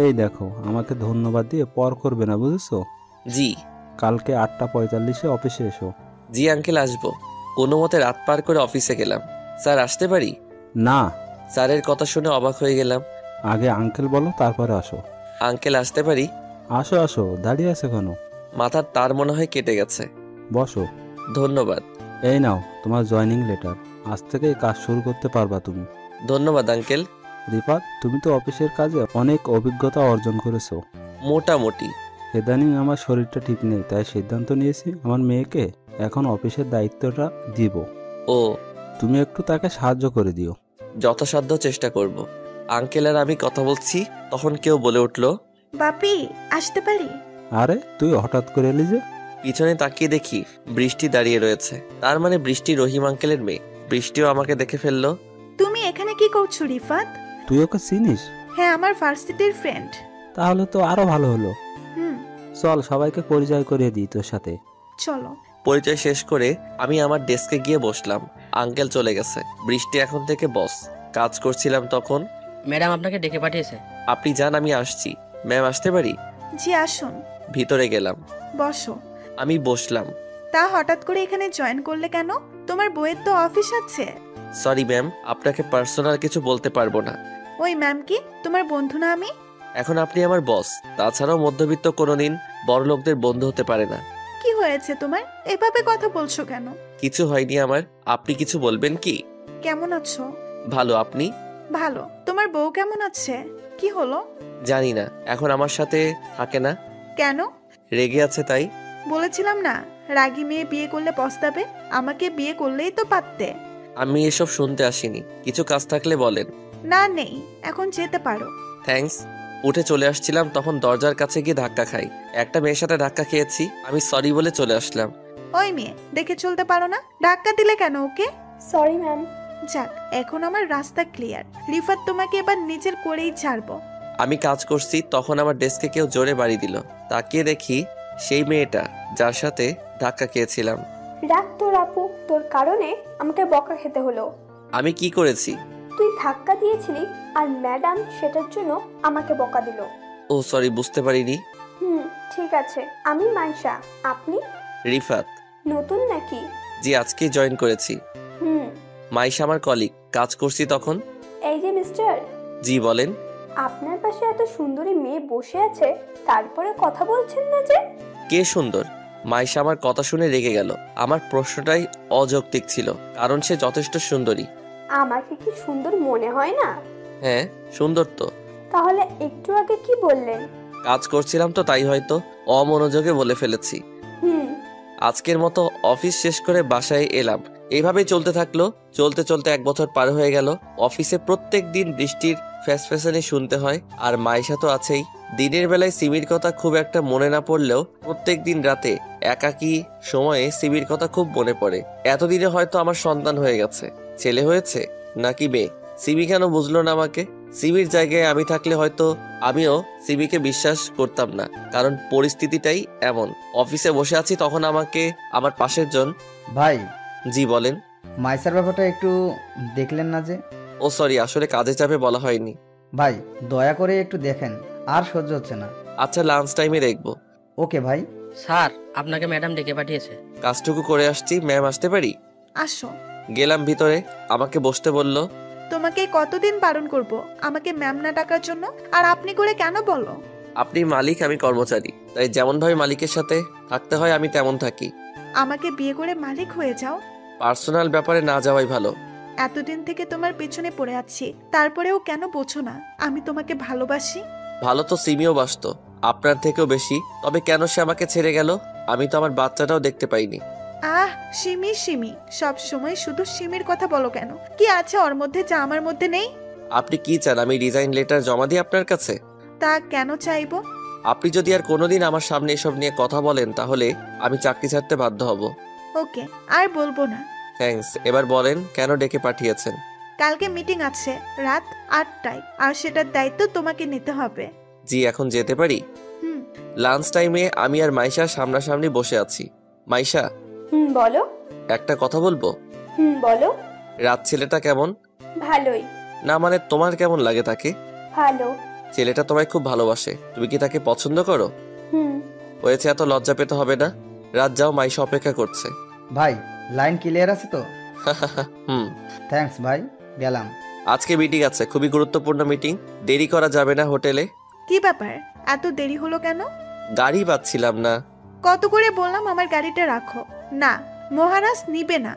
এই দেখো, আমাকে ধন্যবাদ দিয়ে পর করবে না, বুঝেছো? জি। কালকে 8:45-এ অফিসে এসো। জি আঙ্কেল, আসবো। কোনো মতে রাত পার করে অফিসে গেলাম। স্যার আসতে পারি? না। স্যারের কথা শুনে অবাক হয়ে গেলাম। আগে আঙ্কেল বলো, তারপরে আসো। আঙ্কেল আসতে পারি? আসো আসো, দাঁড়িয়ে আছে কেন? মাথার তার মনে হয় কেটে গেছে। বসো। ধন্যবাদ। এই নাও তোমার জয়নিং লেটার। আজ থেকে কাজ শুরু করতে পারবা তুমি। ধন্যবাদ আঙ্কেল। রিফাত, তুমি তো অফিসের কাজে অনেক অভিজ্ঞতা অর্জন করেছো। মোটামুটি। ইদানিং আমার শরীরটা ঠিক নেই, তাই সিদ্ধান্ত নিয়েছি আমার মেয়েকে এখন অফিসের দায়িত্বটা দিব। ও, তুমি একটু তাকে সাহায্য করে দিও। যথাসাধ্য চেষ্টা করব। আঙ্কেল আর আমি কথা বলছি, তখন কেউ বলে উঠল, বাপি আসতে পারি? আরে তুই হঠাৎ করে এলি যে? পিছনে তাকিয়ে দেখি বৃষ্টি দাঁড়িয়ে রয়েছে। তার মানে বৃষ্টি রহিম আঙ্কেলের মেয়ে। বৃষ্টিও আমাকে দেখে ফেললো। তুমি এখানে কি করছো রিফাত? তুই ওকে চিনিস? হ্যাঁ, আমার ভার্সিটির ফ্রেন্ড। তাহলে তো আরো ভালো হলো। হুম, চল সবাইকে পরিচয় করিয়ে দিই তোর সাথে। চলো। পরিচয় শেষ করে আমি আমার ডেস্কে গিয়ে বসলাম। আঙ্কেল চলে গেছে, বৃষ্টি এখন থেকে বস। কাজ করছিলাম তখন। ম্যাডাম আপনাকে ডেকে পাঠিয়েছে। আপনি যান, আমি আসছি। ম্যাম আসতে পারি? জি আসুন, ভিতরে গেলাম। বসো। আমি বসলাম। তা হঠাৎ করে এখানে জয়েন করলে কেন? তোমার বইয়ের তো অফিস আছে। সরি ম্যাম, আপনাকে পার্সোনাল কিছু বলতে পারবো না। ওই ম্যাম কি তোমার বন্ধু না আমি? এখন আপনি আমার বস। তাছাড়াও মধ্যবিত্ত কোনোদিন বড় লোকদের বন্ধু হতে পারে না। কি হয়েছে তোমার? এভাবে কথা বলছো কেন? কিছু হয়নি আমার। আপনি কিছু বলবেন কি? কেমন আছো? ভালো, আপনি? ভালো। তোমার বউ কেমন আছে? কি হলো? জানি না, এখন আমার সাথে থাকে না। কেন? রেগে আছে তাই। বলেছিলাম না রাগী মেয়ে বিয়ে করলে পস্তাবে। আমাকে বিয়ে করলেই তো পারতে। আমি এসব শুনতে আসিনি, কিছু কাজ থাকলে বলেন। না নেই, এখন যেতে পারো। থ্যাঙ্কস। উঠে চলে আসছিলাম তখন দরজার কাছে গিয়ে ধাক্কা খাই। একটা মেয়ের সাথে ধাক্কা খেয়েছি, আমি সরি বলে চলে আসলাম। ওই মেয়ে, দেখে চলতে পারো না? ধাক্কা দিলে কেন ওকে? Sorry ma'am. যাক, এখন আমার রাস্তা ক্লিয়ার। রিফাত তোমাকে এবার নিজের করেই ছাড়বো। আমি কাজ করছি তখন আমার ডেস্কে কেউ জোরে বাড়ি দিল। তাকিয়ে দেখি সেই মেয়েটা যার সাথে ধাক্কা খেয়েছিলাম। রাগ তোর আপু, তোর কারণে আমাকে বকা খেতে হলো। আমি কি করেছি? তুই ধাক্কা দিয়েছিলি আর ম্যাডাম সেটার জন্য আমাকে বকা দিল। ও সরি, বুঝতে পারিনি। ঠিক আছে। আমি মাইশা, আপনি? রিফাত। নতুন নাকি? জি, আজকেই জয়েন করেছি। মাইশা আমার কলিগ, কাজ করছি তখন। এই যে মিস্টার। জি বলেন। আপনার পাশে এত সুন্দরী মেয়ে বসে আছে, তারপরে কথা বলছেন না যে? কে সুন্দর? মাইশা আমার কথা শুনে রেগে গেল। আমার প্রশ্নটাই অযৌক্তিক ছিল, কারণ সে যথেষ্ট সুন্দরী। আমাকে কি সুন্দর মনে হয় না? হ্যাঁ, সুন্দর তো। তাহলে একটু আগে কি বললেন? কাজ করছিলাম তো তাই হয়তো অমনোযোগে বলে ফেলেছি। আজকের মতো অফিস শেষ করে বাসায় এলাম। এইভাবেই চলতে থাকলো। চলতে চলতে 1 বছর পার হয়ে গেল। অফিসে প্রত্যেক দিন বৃষ্টির ফ্যাসফ্যাসানি শুনতে হয়, আর মাইশা তো আছেই। দিনের বেলায় সিমির কথা খুব একটা মনে না পড়লেও প্রত্যেক দিন রাতে একাকী সময়ে সিমির কথা খুব মনে পড়ে। এতদিনে হয়তো আমার সন্তান হয়ে গেছে। ছেলে হয়েছে নাকি মেয়ে, সিমি কেন বুঝলো না আমাকে? সিমির জায়গায় আমি থাকলে হয়তো আমিও সিমিকে বিশ্বাস করতাম না, কারণ পরিস্থিতিটাই এমন। অফিসে বসে আছি তখন আমাকে আমার পাশের জন। ভাই। জি বলেন। মাইসার ব্যাপারটা একটু দেখলেন না যে? ও সরি, আসলে কাজে চাপে বলা হয়নি। ভাই দয়া করে একটু দেখেন, আর সহ্য হচ্ছে না। আচ্ছা, লাঞ্চ টাইমে দেখবো। ওকে ভাই। স্যার, আপনাকে ম্যাডাম ডেকে পাঠিয়েছে। কাজটুকু করে আসছি, ম্যাম আসতে পারি? আসো। গেলাম ভিতরে, আমাকে বসতে বলল। তোমাকে কতদিন বারণ করব আমাকে ম্যাম না ডাকার জন্য? আর আপনি করে কেন বলো? আপনি মালিক, আমি কর্মচারী, তাই যেমন ভাবে মালিকের সাথে থাকতে হয় আমি তেমন থাকি। আমাকে বিয়ে করে মালিক হয়ে যাও। পার্সোনাল ব্যাপারে না যাওয়াই ভালো। এতদিন থেকে তোমার পেছনে পড়ে আছি, তারপরেও কেন বোঝো না আমি তোমাকে ভালোবাসি? ভালো তো সিমিও বাসতো, আপনার থেকেও বেশি। তবে কেন সে আমাকে ছেড়ে গেল? আমি তো আমার বাচ্চাটাও দেখতে পাইনি। আহ, সিমি সিমি, সব সময় শুধু সিমির কথা বলো কেন? কি আছে ওর মধ্যে যা আমার মধ্যে নেই? আপনি কি চান আমি রিজাইন লেটার জমা দিই আপনার কাছে? তা কেন চাইবো? আপনি যদি আর কোনোদিন আমার সামনে এসব নিয়ে কথা বলেন তাহলে আমি চাকরি ছাড়তে বাধ্য হব। ওকে, আর বলবো না। থ্যাঙ্কস। এবার বলেন কেন ডেকে পাঠিয়েছেন? কালকে মিটিং আছে রাত 8টায়, আর সেটার দায়িত্ব তোমাকে নিতে হবে। জি, এখন যেতে পারি? লাঞ্চ টাইমে আমি আর মাইশা সামনাসামনি বসে আছি। মাইশা। বলো। একটা কথা বলবো। বলো। রাত ছেলেটা কেমন? ভালোই। না মানে তোমার কেমন লাগে তাকে? ভালো। ছেলেটা তোমায় খুব ভালোবাসে, তুমি কি তাকে পছন্দ করো? হয়েছে, এত লজ্জা পেতে হবে না। রাত যাও, মাইশা অপেক্ষা করছে। ভাই লাইন ক্লিয়ার আছে তো? থ্যাঙ্কস ভাই, গেলাম। আজকে মিটিং আছে, খুবই গুরুত্বপূর্ণ মিটিং, দেরি করা যাবে না হোটেলে। কি ব্যাপার, এত দেরি হলো কেন? গাড়ি পাচ্ছিলাম না। কত করে বললাম আমার গাড়িটা রাখো। না, মহারাজ নিবে না।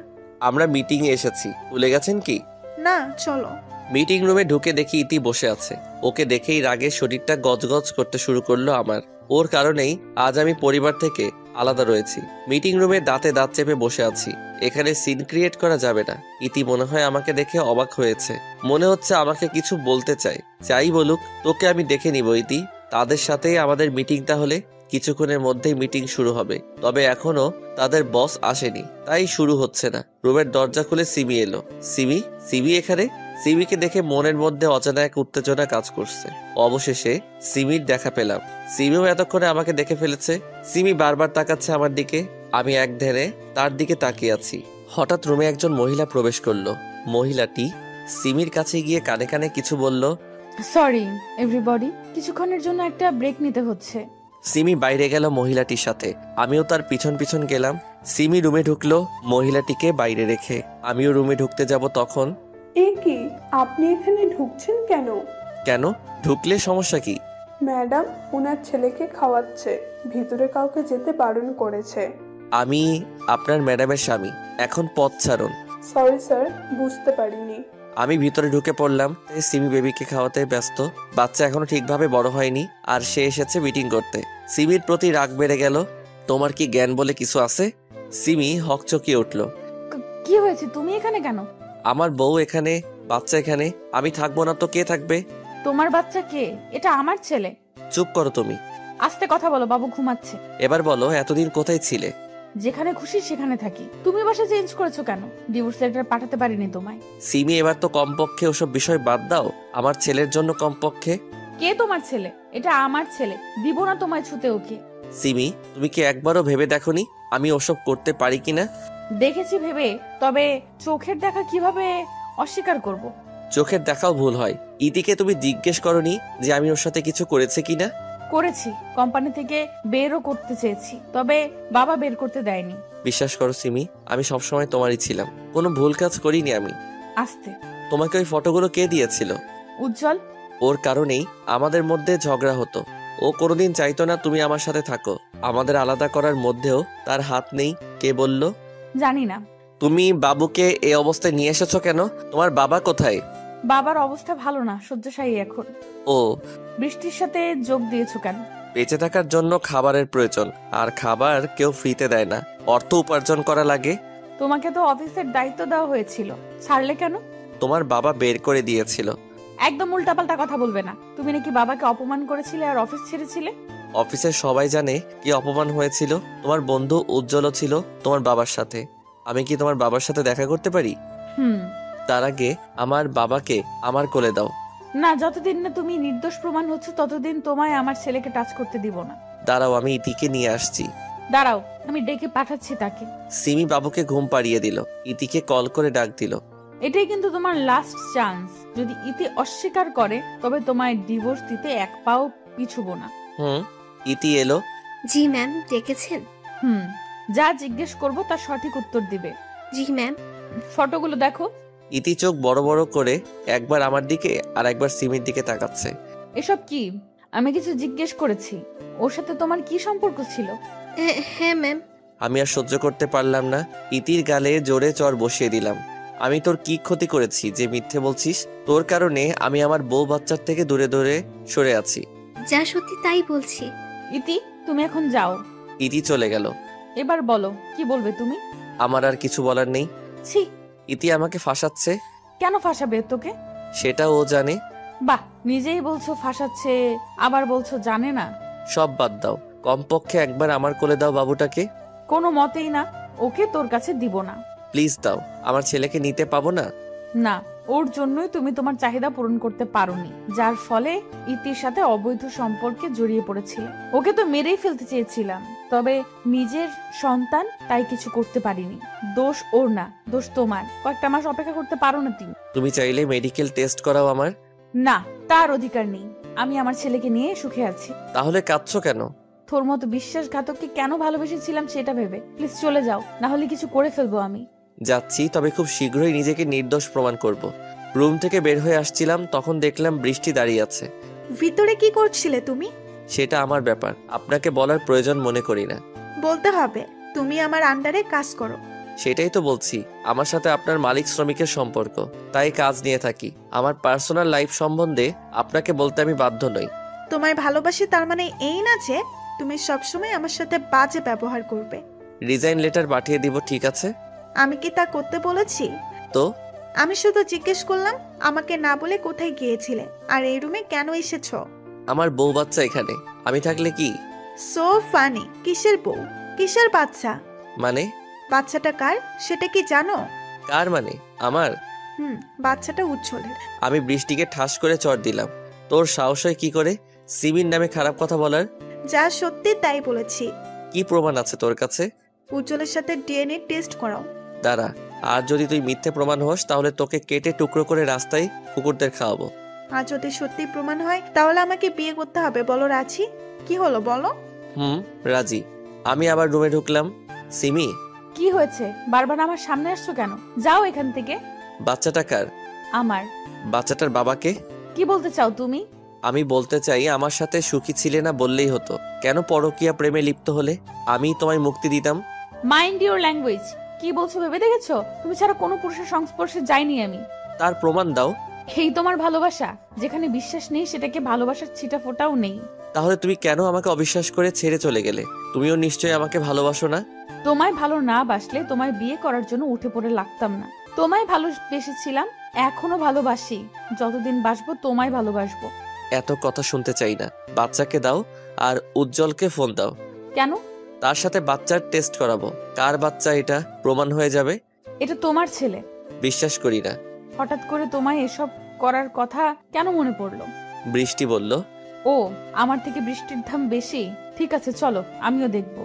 আমরা মিটিং এ এসেছি, ভুলে গেছেন কি? না, চলো। মিটিং রুমে ঢুকে দেখি ইতি বসে আছে। ওকে দেখেই রাগে শরীরটা গজগজ করতে শুরু করলো আমার। ওর কারণেই আজ আমি পরিবার থেকে আলাদা রয়েছি। মিটিং রুমে দাঁতে দাঁত চেপে বসে আছি। এখানে সিন ক্রিয়েট করা যাবে না। ইতি মনে হয় আমাকে দেখে অবাক হয়েছে, মনে হচ্ছে আমাকে কিছু বলতে চায়। যাই বলুক, তোকে আমি দেখে নিব ইতি। তাদের সাথেই আমাদের মিটিং, তাহলে কিছুক্ষণের মধ্যেই মিটিং শুরু হবে। তবে এখনো তাদের বস আসেনি, তাই শুরু হচ্ছে না। রুমের দরজা খুলে সিমি এলো। সিমি? সিমি এখানে? সিমিকে দেখে মনের মধ্যে অজানা এক উত্তেজনা কাজ করছে। অবশেষে সিমির দেখা পেলাম। সিমিও এতক্ষণে আমাকে দেখে ফেলেছে। সিমি বারবার তাকাচ্ছে আমার দিকে, আমি এক ধ্যানে তার দিকে তাকিয়ে আছি। হঠাৎ রুমে একজন মহিলা প্রবেশ করলো। মহিলাটি সিমির কাছে গিয়ে কানে কানে কিছু বলল। সরি এভরিবডি, কিছুক্ষণের জন্য একটা ব্রেক নিতে হচ্ছে। সিমি বাইরে গেল মহিলাটির সাথে, আমিও তার পিছন পিছন গেলাম। সিমি রুমে ঢুকলো মহিলাটিকে বাইরে রেখে। আমিও রুমে ঢুকতে যাব তখন। এ কি, আপনি এখানে ঢুকছেন কেন? কেন? ঢুকলে সমস্যা কি? ম্যাডাম ওনার ছেলেকে খাওয়াচ্ছে, ভিতরে কাউকে যেতে বারণ করেছে। আমি আপনার ম্যাডামের স্বামী, এখন পথ ছাড়ুন। সরি স্যার, বুঝতে পারিনি। আমি ভিতরে ঢুকে পড়লাম। সিমি বেবিকে খাওয়াতে ব্যস্ত। বাচ্চা এখনো ঠিকভাবে বড় হয়নি, আর সে এসেছে মিটিং করতে। সিমির প্রতি রাগ বেড়ে গেল। তোমার কি জ্ঞান বলে কিছু আছে? সিমি হকচকিয়ে উঠল। কি হয়েছে, তুমি এখানে কেন? আমার বউ এখানে, বাচ্চা এখানে, আমি থাকবো না তো কে থাকবে? তোমার বাচ্চা কে? এটা আমার ছেলে। চুপ করো তুমি। আস্তে কথা বলো, বাবু ঘুমাচ্ছে। এবার বলো, এতদিন কোথায় ছিলে? যেখানে খুশি সেখানে থাকি। তুমি বাসা চেঞ্জ করেছো কেন? ডিভোর্স লেটার পাঠাতে পারিনি তোমায়। সিমি এবার তো কমপক্ষে ওসব বিষয় বাদ দাও, আমার ছেলের জন্য কমপক্ষে। কে তোমার ছেলে? এটা আমার ছেলে, দিব না তোমায় ছুতে ওকে। সিমি, তুমি কি একবারও ভেবে দেখোনি আমি ওসব করতে পারি কিনা? দেখেছি ভেবে, তবে চোখের দেখা কিভাবে অস্বীকার করব? চোখের দেখাও ভুল হয়। ইতিকে তুমি জিজ্ঞেস করনি যে আমি ওর সাথে কিছু করেছে কিনা? করেছি, কোম্পানি থেকে বেরও করতে চেয়েছি, তবে বাবা বের করতে দেয়নি। বিশ্বাস করো সিমি, আমি সবসময় তোমারই ছিলাম, কোনো ভুল কাজ করিনি আমি। আস্তে। তোমাকে ওই ফটোগুলো কে দিয়েছিল? উজ্জ্বল। ওর কারণেই আমাদের মধ্যে ঝগড়া হতো। ও কোনোদিন চাইতো না তুমি আমার সাথে থাকো। আমাদের আলাদা করার মধ্যেও তার হাত নেই। কে বলল? জানি না। তুমি বাবুকে এই অবস্থায় নিয়ে এসেছো কেন? তোমার বাবা কোথায়? বাবার অবস্থা ভালো না, শয্যাশায়ী এখন। ও, বৃষ্টির সাথে যোগ দিয়েছো কেন? বেঁচে থাকার জন্য খাবারের প্রয়োজন, আর খাবার কেউ ফ্রিতে দেয় না, অর্থ উপার্জন করা লাগে। তোমাকে তো অফিসের দায়িত্ব দেওয়া হয়েছিল, ছাড়লে কেন? তোমার বাবা বের করে দিয়েছিল। একদম উল্টাপাল্টা কথা বলবে না। তুমি নাকি বাবাকে অপমান করেছিলে আর অফিস ছেড়েছিলে। অফিসের সবাই জানে কি অপমান হয়েছিল। তোমার বন্ধু উজ্জ্বলও ছিল তোমার বাবার সাথে। আমি কি তোমার বাবার সাথে দেখা করতে পারি? তার আগে আমার বাবাকে আমার কোলে দাও। না, যতদিন না তুমি নির্দোষ প্রমাণ হচ্ছে ততদিন তোমায় আমার ছেলেকে টাচ করতে দিব না। দাঁড়াও, আমি ইতিকে নিয়ে আসছি। দাঁড়াও, আমি ডেকে পাঠাচ্ছি তাকে। সিমি বাবুকে ঘুম পাড়িয়ে দিল, ইতিকে কল করে ডাক দিল। এটাই কিন্তু তোমার লাস্ট চান্স। যদি ইতি অস্বীকার করে তবে তোমায় ডিভোর্স দিতে এক পাও পিছুবো না। ইতি এলো? জি ম্যাম, ডেকেছেন? যা জিজ্ঞেস করব তার সঠিক উত্তর দিবে। জি ম্যাম। ফটোগুলো দেখো। ইতি চোখ বড় বড় করে একবার আমার দিকে আর একবার সিমির দিকে তাকাচ্ছে। এসব কি? আমি কিছু জিজ্ঞেস করেছি। ওর সাথে তোমার কি সম্পর্ক ছিল? হ্যাঁ ম্যাম। আমি আর সহ্য করতে পারলাম না, ইতির গালে জোরে চড় বসিয়ে দিলাম। আমি তোর কি ক্ষতি করেছি যে মিথ্যে বলছিস? তোর কারণে আমি আমার বউ বাচ্চার থেকে দূরে দূরে সরে আছি। যা সত্যি তাই বলছি। ইতি, তুমি এখন যাও। ইতি চলে গেল। এবার বলো, কি বলবে তুমি? আমার আর কিছু বলার নেই। ছি, ইতি আমাকে ফাঁসাচ্ছে। কেন ফাঁসাবে তোকে? সেটা ও জানে। বাহ, নিজেই বলছো ফাঁসাচ্ছে, আবার বলছো জানে না। সব বাদ দাও, কমপক্ষে একবার আমার কোলে দাও বাবুটাকে। কোনো মতেই না, ওকে তোর কাছে দিব না। প্লিজ দাও, আমার ছেলেকে নিতে পাবো না। না, ওর জন্যই তুমি তোমার চাহিদা পূরণ করতে পারোনি, যার ফলে ইতির সাথে অবৈধ সম্পর্কে জড়িয়ে পড়েছিলে। ওকে তো মেরেই ফেলতে চেয়েছিলাম, তবে নিজের সন্তান তাই কিছু করতে পারিনি। দোষ ওর না, দোষ তোমার। কয়েকটা মাস অপেক্ষা করতে পারো না তুমি? তুমি চাইলে মেডিকেল টেস্ট করাও আমার। না, তার অধিকার নেই। আমি আমার ছেলেকে নিয়ে সুখে আছি। তাহলে কাঁদছো কেন? তোর মতো বিশ্বাসঘাতককে কেন ভালোবেসেছিলাম সেটা ভেবে। প্লিজ চলে যাও, না হলে কিছু করে ফেলবো আমি। যাচ্ছি, তবে খুব শীঘ্রই নিজেকে নির্দোষ প্রমাণ করব। রুম থেকে বের হয়ে আসছিলাম, তখন দেখলাম বৃষ্টি দাঁড়িয়ে আছে। ভিতরে কি করছিলে তুমি? সেটা আমার ব্যাপার, আপনাকে বলার প্রয়োজন মনে করি না। বলতে হবে, তুমি আমার আন্ডারে কাজ করো। সেটাই তো বলছি, আমার সাথে আপনার মালিক শ্রমিকের সম্পর্ক, তাই কাজ নিয়ে থাকি। আমার পার্সোনাল লাইফ সম্বন্ধে আপনাকে বলতে আমি বাধ্য নই। তোমায় ভালোবাসি তার মানে এই না যে তুমি সবসময় আমার সাথে বাজে ব্যবহার করবে। রিজাইন লেটার পাঠিয়ে দিব, ঠিক আছে? আমি কি তা করতে বলেছি? তো আমি শুধু জিজ্ঞেস করলাম আমাকে না বলে কোথায় গিয়েছিলে আর এই রুমে কেন এসেছো। আমার বউ বাচ্চা এখানে, আমি থাকলে কি? So funny. কিসের বউ, কিসের বাচ্চা? মানে? বাচ্চাটা কার সেটা কি জানো? কার মানে? আমার? বাচ্চাটা উজ্জ্বলের। আমি বৃষ্টিকে ঠাস করে চড় দিলাম। তোর সাহস হয় কি করে সিমির নামে খারাপ কথা বলার? যা সত্যি তাই বলেছি। কি প্রমাণ আছে তোর কাছে? উজ্জ্বলের সাথে ডিএনএ টেস্ট করাও। দাঁড়া, আর যদি তুই মিথ্যে প্রমাণ হোস তাহলে তোকে কেটে টুকরো করে রাস্তায় কুকুরদের খাওয়াবো। আর যদি সত্যি প্রমাণ হয় তাহলে আমাকে বিয়ে করতে হবে। বলো রাজি? কি হলো বলো? রাজি। আমি আবার রুমে ঢুকলাম। সিমি, কি হয়েছে? বারবার আমার সামনে আসছো কেন? যাও এখান থেকে। বাচ্চাটা কার? আমার। বাচ্চাটার বাবাকে? কি বলতে চাও তুমি? আমি বলতে চাই আমার সাথে সুখী ছিলে না বললেই হতো। কেন পরকীয়া প্রেমে লিপ্ত হলে? আমি তোমায় মুক্তি দিতাম। Mind your language. কি বলছো ভেবে দেখেছো? তুমি ছাড়া কোনো পুরুষের সংস্পর্শে যাইনি আমি। তার প্রমাণ দাও। এই তোমার ভালোবাসা? যেখানে বিশ্বাস নেই সেটাকে ভালোবাসার ছিটা ফোটাও নেই। তাহলে তুমি কেন আমাকে অবিশ্বাস করে ছেড়ে চলে গেলে? তুমিও নিশ্চয়ই আমাকে ভালোবাসো না? তোমায় ভালো না বাসলে তোমায় বিয়ে করার জন্য উঠে পড়ে লাগতাম না। তোমায় ভালোবেসেছিলাম, এখনো ভালোবাসি। যতদিন বাসবো তোমায় ভালোবাসবো। এত কথা শুনতে চাই না। বাচ্চাকে দাও আর উজ্জ্বলকে ফোন দাও। কেন? তার সাথে বাচ্চার টেস্ট করাবো। কার বাচ্চা এটা প্রমাণ হয়ে যাবে। এটা তোমার ছেলে। বিশ্বাস করি না। হঠাৎ করে তোমায় এসব করার কথা কেন মনে পড়লো? বৃষ্টি বলল। ও, আমার থেকে বৃষ্টির দাম বেশি? ঠিক আছে চলো, আমিও দেখব।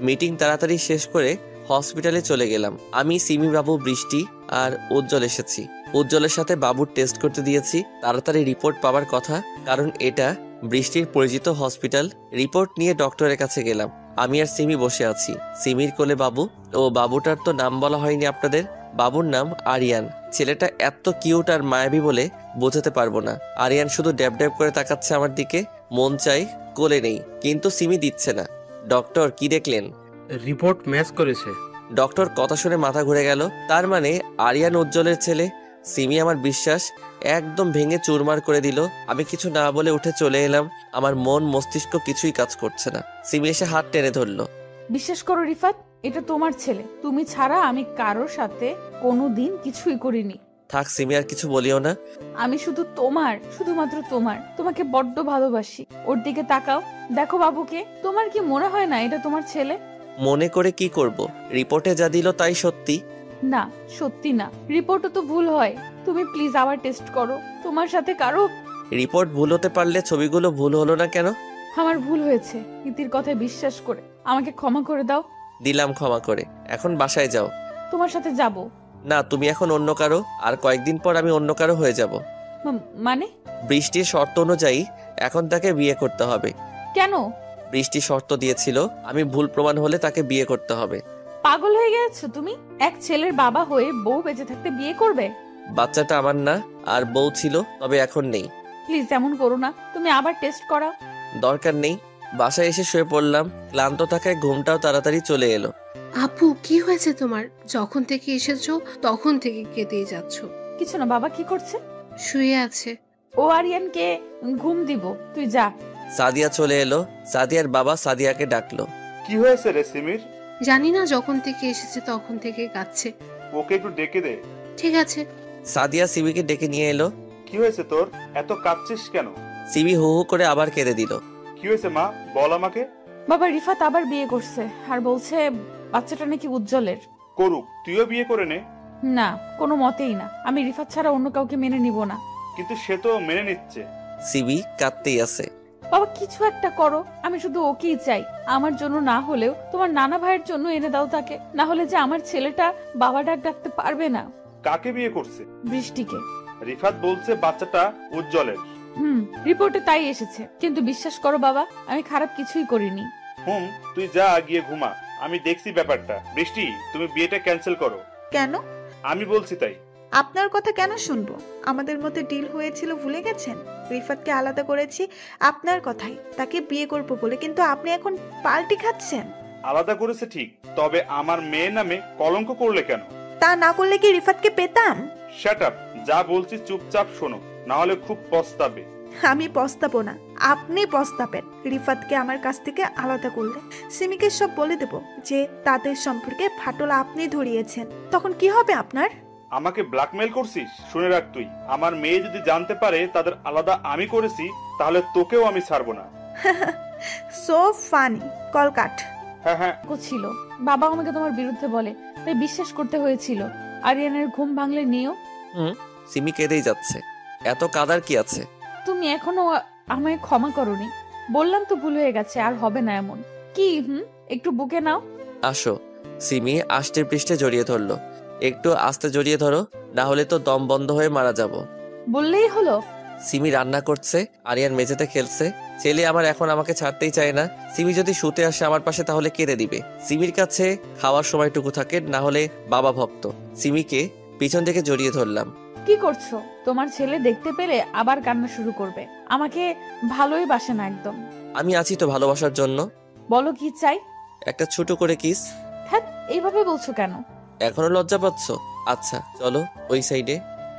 মিটিং তাড়াতাড়ি শেষ করে হসপিটালে চলে গেলাম। আমি, সিমি বাবু, বৃষ্টি আর উজ্জ্বল এসেছি। উজ্জ্বলের সাথে বাবুর টেস্ট করতে দিয়েছি। তাড়াতাড়ি রিপোর্ট পাওয়ার কথা, কারণ এটা বৃষ্টির পরিচিত হসপিটাল। রিপোর্ট নিয়ে ডক্টরের কাছে গেলাম। আমি আর সিমি বসে আছি। সিমির কোলে বাবু। ও বাবুটার তো নাম বলা হয়নি আপনাদের। বাবুর নাম আরিয়ান। ছেলেটা এত কিউট আর মায়াবী বলে বোঝাতে পারবো না। আরিয়ান শুধু ড্যাব ড্যাব করে তাকাচ্ছে আমার দিকে। মন চাই কোলে নেই, কিন্তু সিমি দিচ্ছে না। ডক্টর, কি দেখলেন? রিপোর্ট ম্যাচ করেছে। ডক্টর কথা শুনে মাথা ঘুরে গেল। তার মানে আরিয়ান উজ্জ্বলের ছেলে। সিমি আমার বিশ্বাস একদম ভেঙে চুরমার করে দিল। আমি কিছু না বলে উঠে চলে এলাম। আমার মন মস্তিষ্ক কিছুই কাজ করছে না। সিমি এসে হাত টেনে ধরলো। বিশ্বাস করো রিফাত, এটা তোমার ছেলে। তুমি ছাড়া আমি কারোর সাথে কোনোদিন কিছুই করিনি। থাক সিমি, আর কিছু বলিও না। আমি শুধু তোমার, শুধুমাত্র তোমার। তোমাকে বড্ড ভালোবাসি। ওর দিকে তাকাও, দেখো বাবুকে। তোমার কি মনে হয় না এটা তোমার ছেলে? মনে করে কি করব? রিপোর্টে যা দিল তাই সত্যি। না, সত্যি না। রিপোর্টও তো ভুল হয়। তুমি প্লিজ আবার টেস্ট করো। তোমার সাথে কারো। রিপোর্ট ভুল হতে পারলে ছবিগুলো ভুল হলো না কেন? আমার ভুল হয়েছে। ইতির কথায় বিশ্বাস করে আমাকে ক্ষমা করে দাও। দিলাম ক্ষমা করে। এখন বাসায় যাও। তোমার সাথে যাব না, তুমি এখন অন্য কারো। আর কয়েকদিন পর আমি অন্য কারো হয়ে যাব। মানে? বৃষ্টির শর্ত অনুযায়ী এখন তাকে বিয়ে করতে হবে। কেন? বৃষ্টি শর্ত দিয়েছিল আমি ভুল প্রমাণ হলে তাকে বিয়ে করতে হবে। পাগল হয়ে গেছো তুমি? এক ছেলের বাবা হয়ে বউ বেঁচে থাকতে বিয়ে করবে? বাচ্চাটা আমার না, আর বউ ছিল, তবে এখন নেই। প্লিজ এমন করো না। তুমি আবার টেস্ট করাও। দরকার নেই। বাসায় এসে শুয়ে পড়লাম। ক্লান্ত থাকায় ঘুমটাও তাড়াতাড়ি চলে এলো। আপু, কি হয়েছে তোমার? যখন থেকে এসেছো তখন থেকে কেঁদেই যাচ্ছ। কিছু না। বাবা কি করছে? শুয়ে আছে। ও আরিয়ানকে ঘুম দিব, তুই যা। সাদিয়া চলে এলো। সাদিয়ার বাবা সাদিয়াকে ডাকলো। কি হয়েছে রে সিমির? জানি না, যখন থেকে এসেছে তখন থেকে কাঁদছে। ওকে একটু ডেকে দে। ঠিক আছে। সাদিয়া সিমিকে ডেকে নিয়ে এলো। কি হয়েছে তোর? এত কাঁদছিস কেন? সিমি হু হু করে আবার কেঁদে দিল। কি হয়েছে মা, বল আমাকে। বাবা, রিফাত আবার বিয়ে করছে আর বলছে বাচ্চাটা নাকি উজ্জ্বলের। করুক, তুইও বিয়ে করে নে। না, কোনো মতেই না। আমি রিফাত ছাড়া অন্য কাউকে মেনে নিব না। কিন্তু সে তো মেনে নিচ্ছে। সিমি কাঁদতেই আছে। বাবা, কিছু একটা করো। আমি শুধু ওকেই চাই। আমার জন্য না হলেও তোমার নানা ভাইয়ের জন্য এনে দাও তাকে। না হলে যে আমার ছেলেটা বাবা ডাক ডাকতে পারবে না। কাকে বিয়ে করছে? বৃষ্টিকে। রিফাত বলছে বাচ্চাটা উজ্জ্বলের। রিপোর্টে তাই এসেছে। কিন্তু বিশ্বাস করো বাবা, আমি খারাপ কিছুই করিনি। তুই যা গিয়ে ঘুমা, আমি দেখছি ব্যাপারটা। বৃষ্টি, তুমি বিয়েটা ক্যান্সেল করো। কেন? আমি বলছি তাই। আপনার কথা কেন শুনবো? আমাদের মধ্যে ডিল হয়েছিল, ভুলে গেছেন? রিফাতকে আলাদা করেছি আপনার কথাই, তাকে বিয়ে করবো বলে। কিন্তু আপনি এখন পাল্টি খাচ্ছেন। আলাদা করেছে ঠিক, তবে আমার মেয়ের নামে কলঙ্ক করলে কেন? তা না করলে কি রিফাতকে পেতাম? শাট আপ, যা বলছি চুপচাপ শোনো, না হলে খুব পস্তাবে। আমি পস্তাবো না, আপনি পস্তাবেন। রিফাতকে আমার কাছ থেকে আলাদা করলে সিমিকে সব বলে দেব যে তাদের সম্পর্কে ফাটল আপনি ধরিয়েছেন। তখন কি হবে আপনার? আমাকে ব্ল্যাকমেল করছিস? শুনে রাখ, তুই আমার মেয়ে যদি জানতে পারে তাদের আলাদা আমি করেছি, তাহলে তোকেও আমি ছাড়বো না। So funny. কল কাট। হ্যাঁ ছিল। বাবা আমাকে তোমার বিরুদ্ধে বলে, তাই বিশ্বাস করতে হয়েছিল। আরিয়ানের ঘুম ভাঙলে নিও। সিমি কেঁদেই যাচ্ছে। এত কাদার কি আছে? তুমি এখনো আমায় ক্ষমা করনি। বললাম তো ভুল হয়ে গেছে, আর হবে না এমন। কি একটু বুকে নাও। আসো। সিমি আষ্টের পৃষ্ঠে জড়িয়ে ধরলো। একটু আস্তে জড়িয়ে ধরো, না হলে তো দম বন্ধ হয়ে মারা যাব। বললেই হলো। সিমি রান্না করছে, আরিয়ান মেঝেতে খেলছে। ছেলে আমার এখন আমাকে ছাড়তেই চায় না। সিমি যদি শুতে আসে আমার পাশে তাহলে কেঁদে দিবে। সিমির কাছে খাওয়ার সময়টুকু থাকে, না হলে বাবা ভক্ত। সিমিকে পিছন থেকে জড়িয়ে ধরলাম। কি করছো? তোমার ছেলে দেখতে পেলে আবার কান্না শুরু করবে। আমাকে ভালোই বাসে না একদম। আমি আছি তো ভালোবাসার জন্য। বলো কি চাই? একটা ছোট করে কিস। হ্যাঁ, এইভাবে বলছো কেন? এখনো লজ্জা পাচ্ছ? আচ্ছা চলো ওই সাইডে।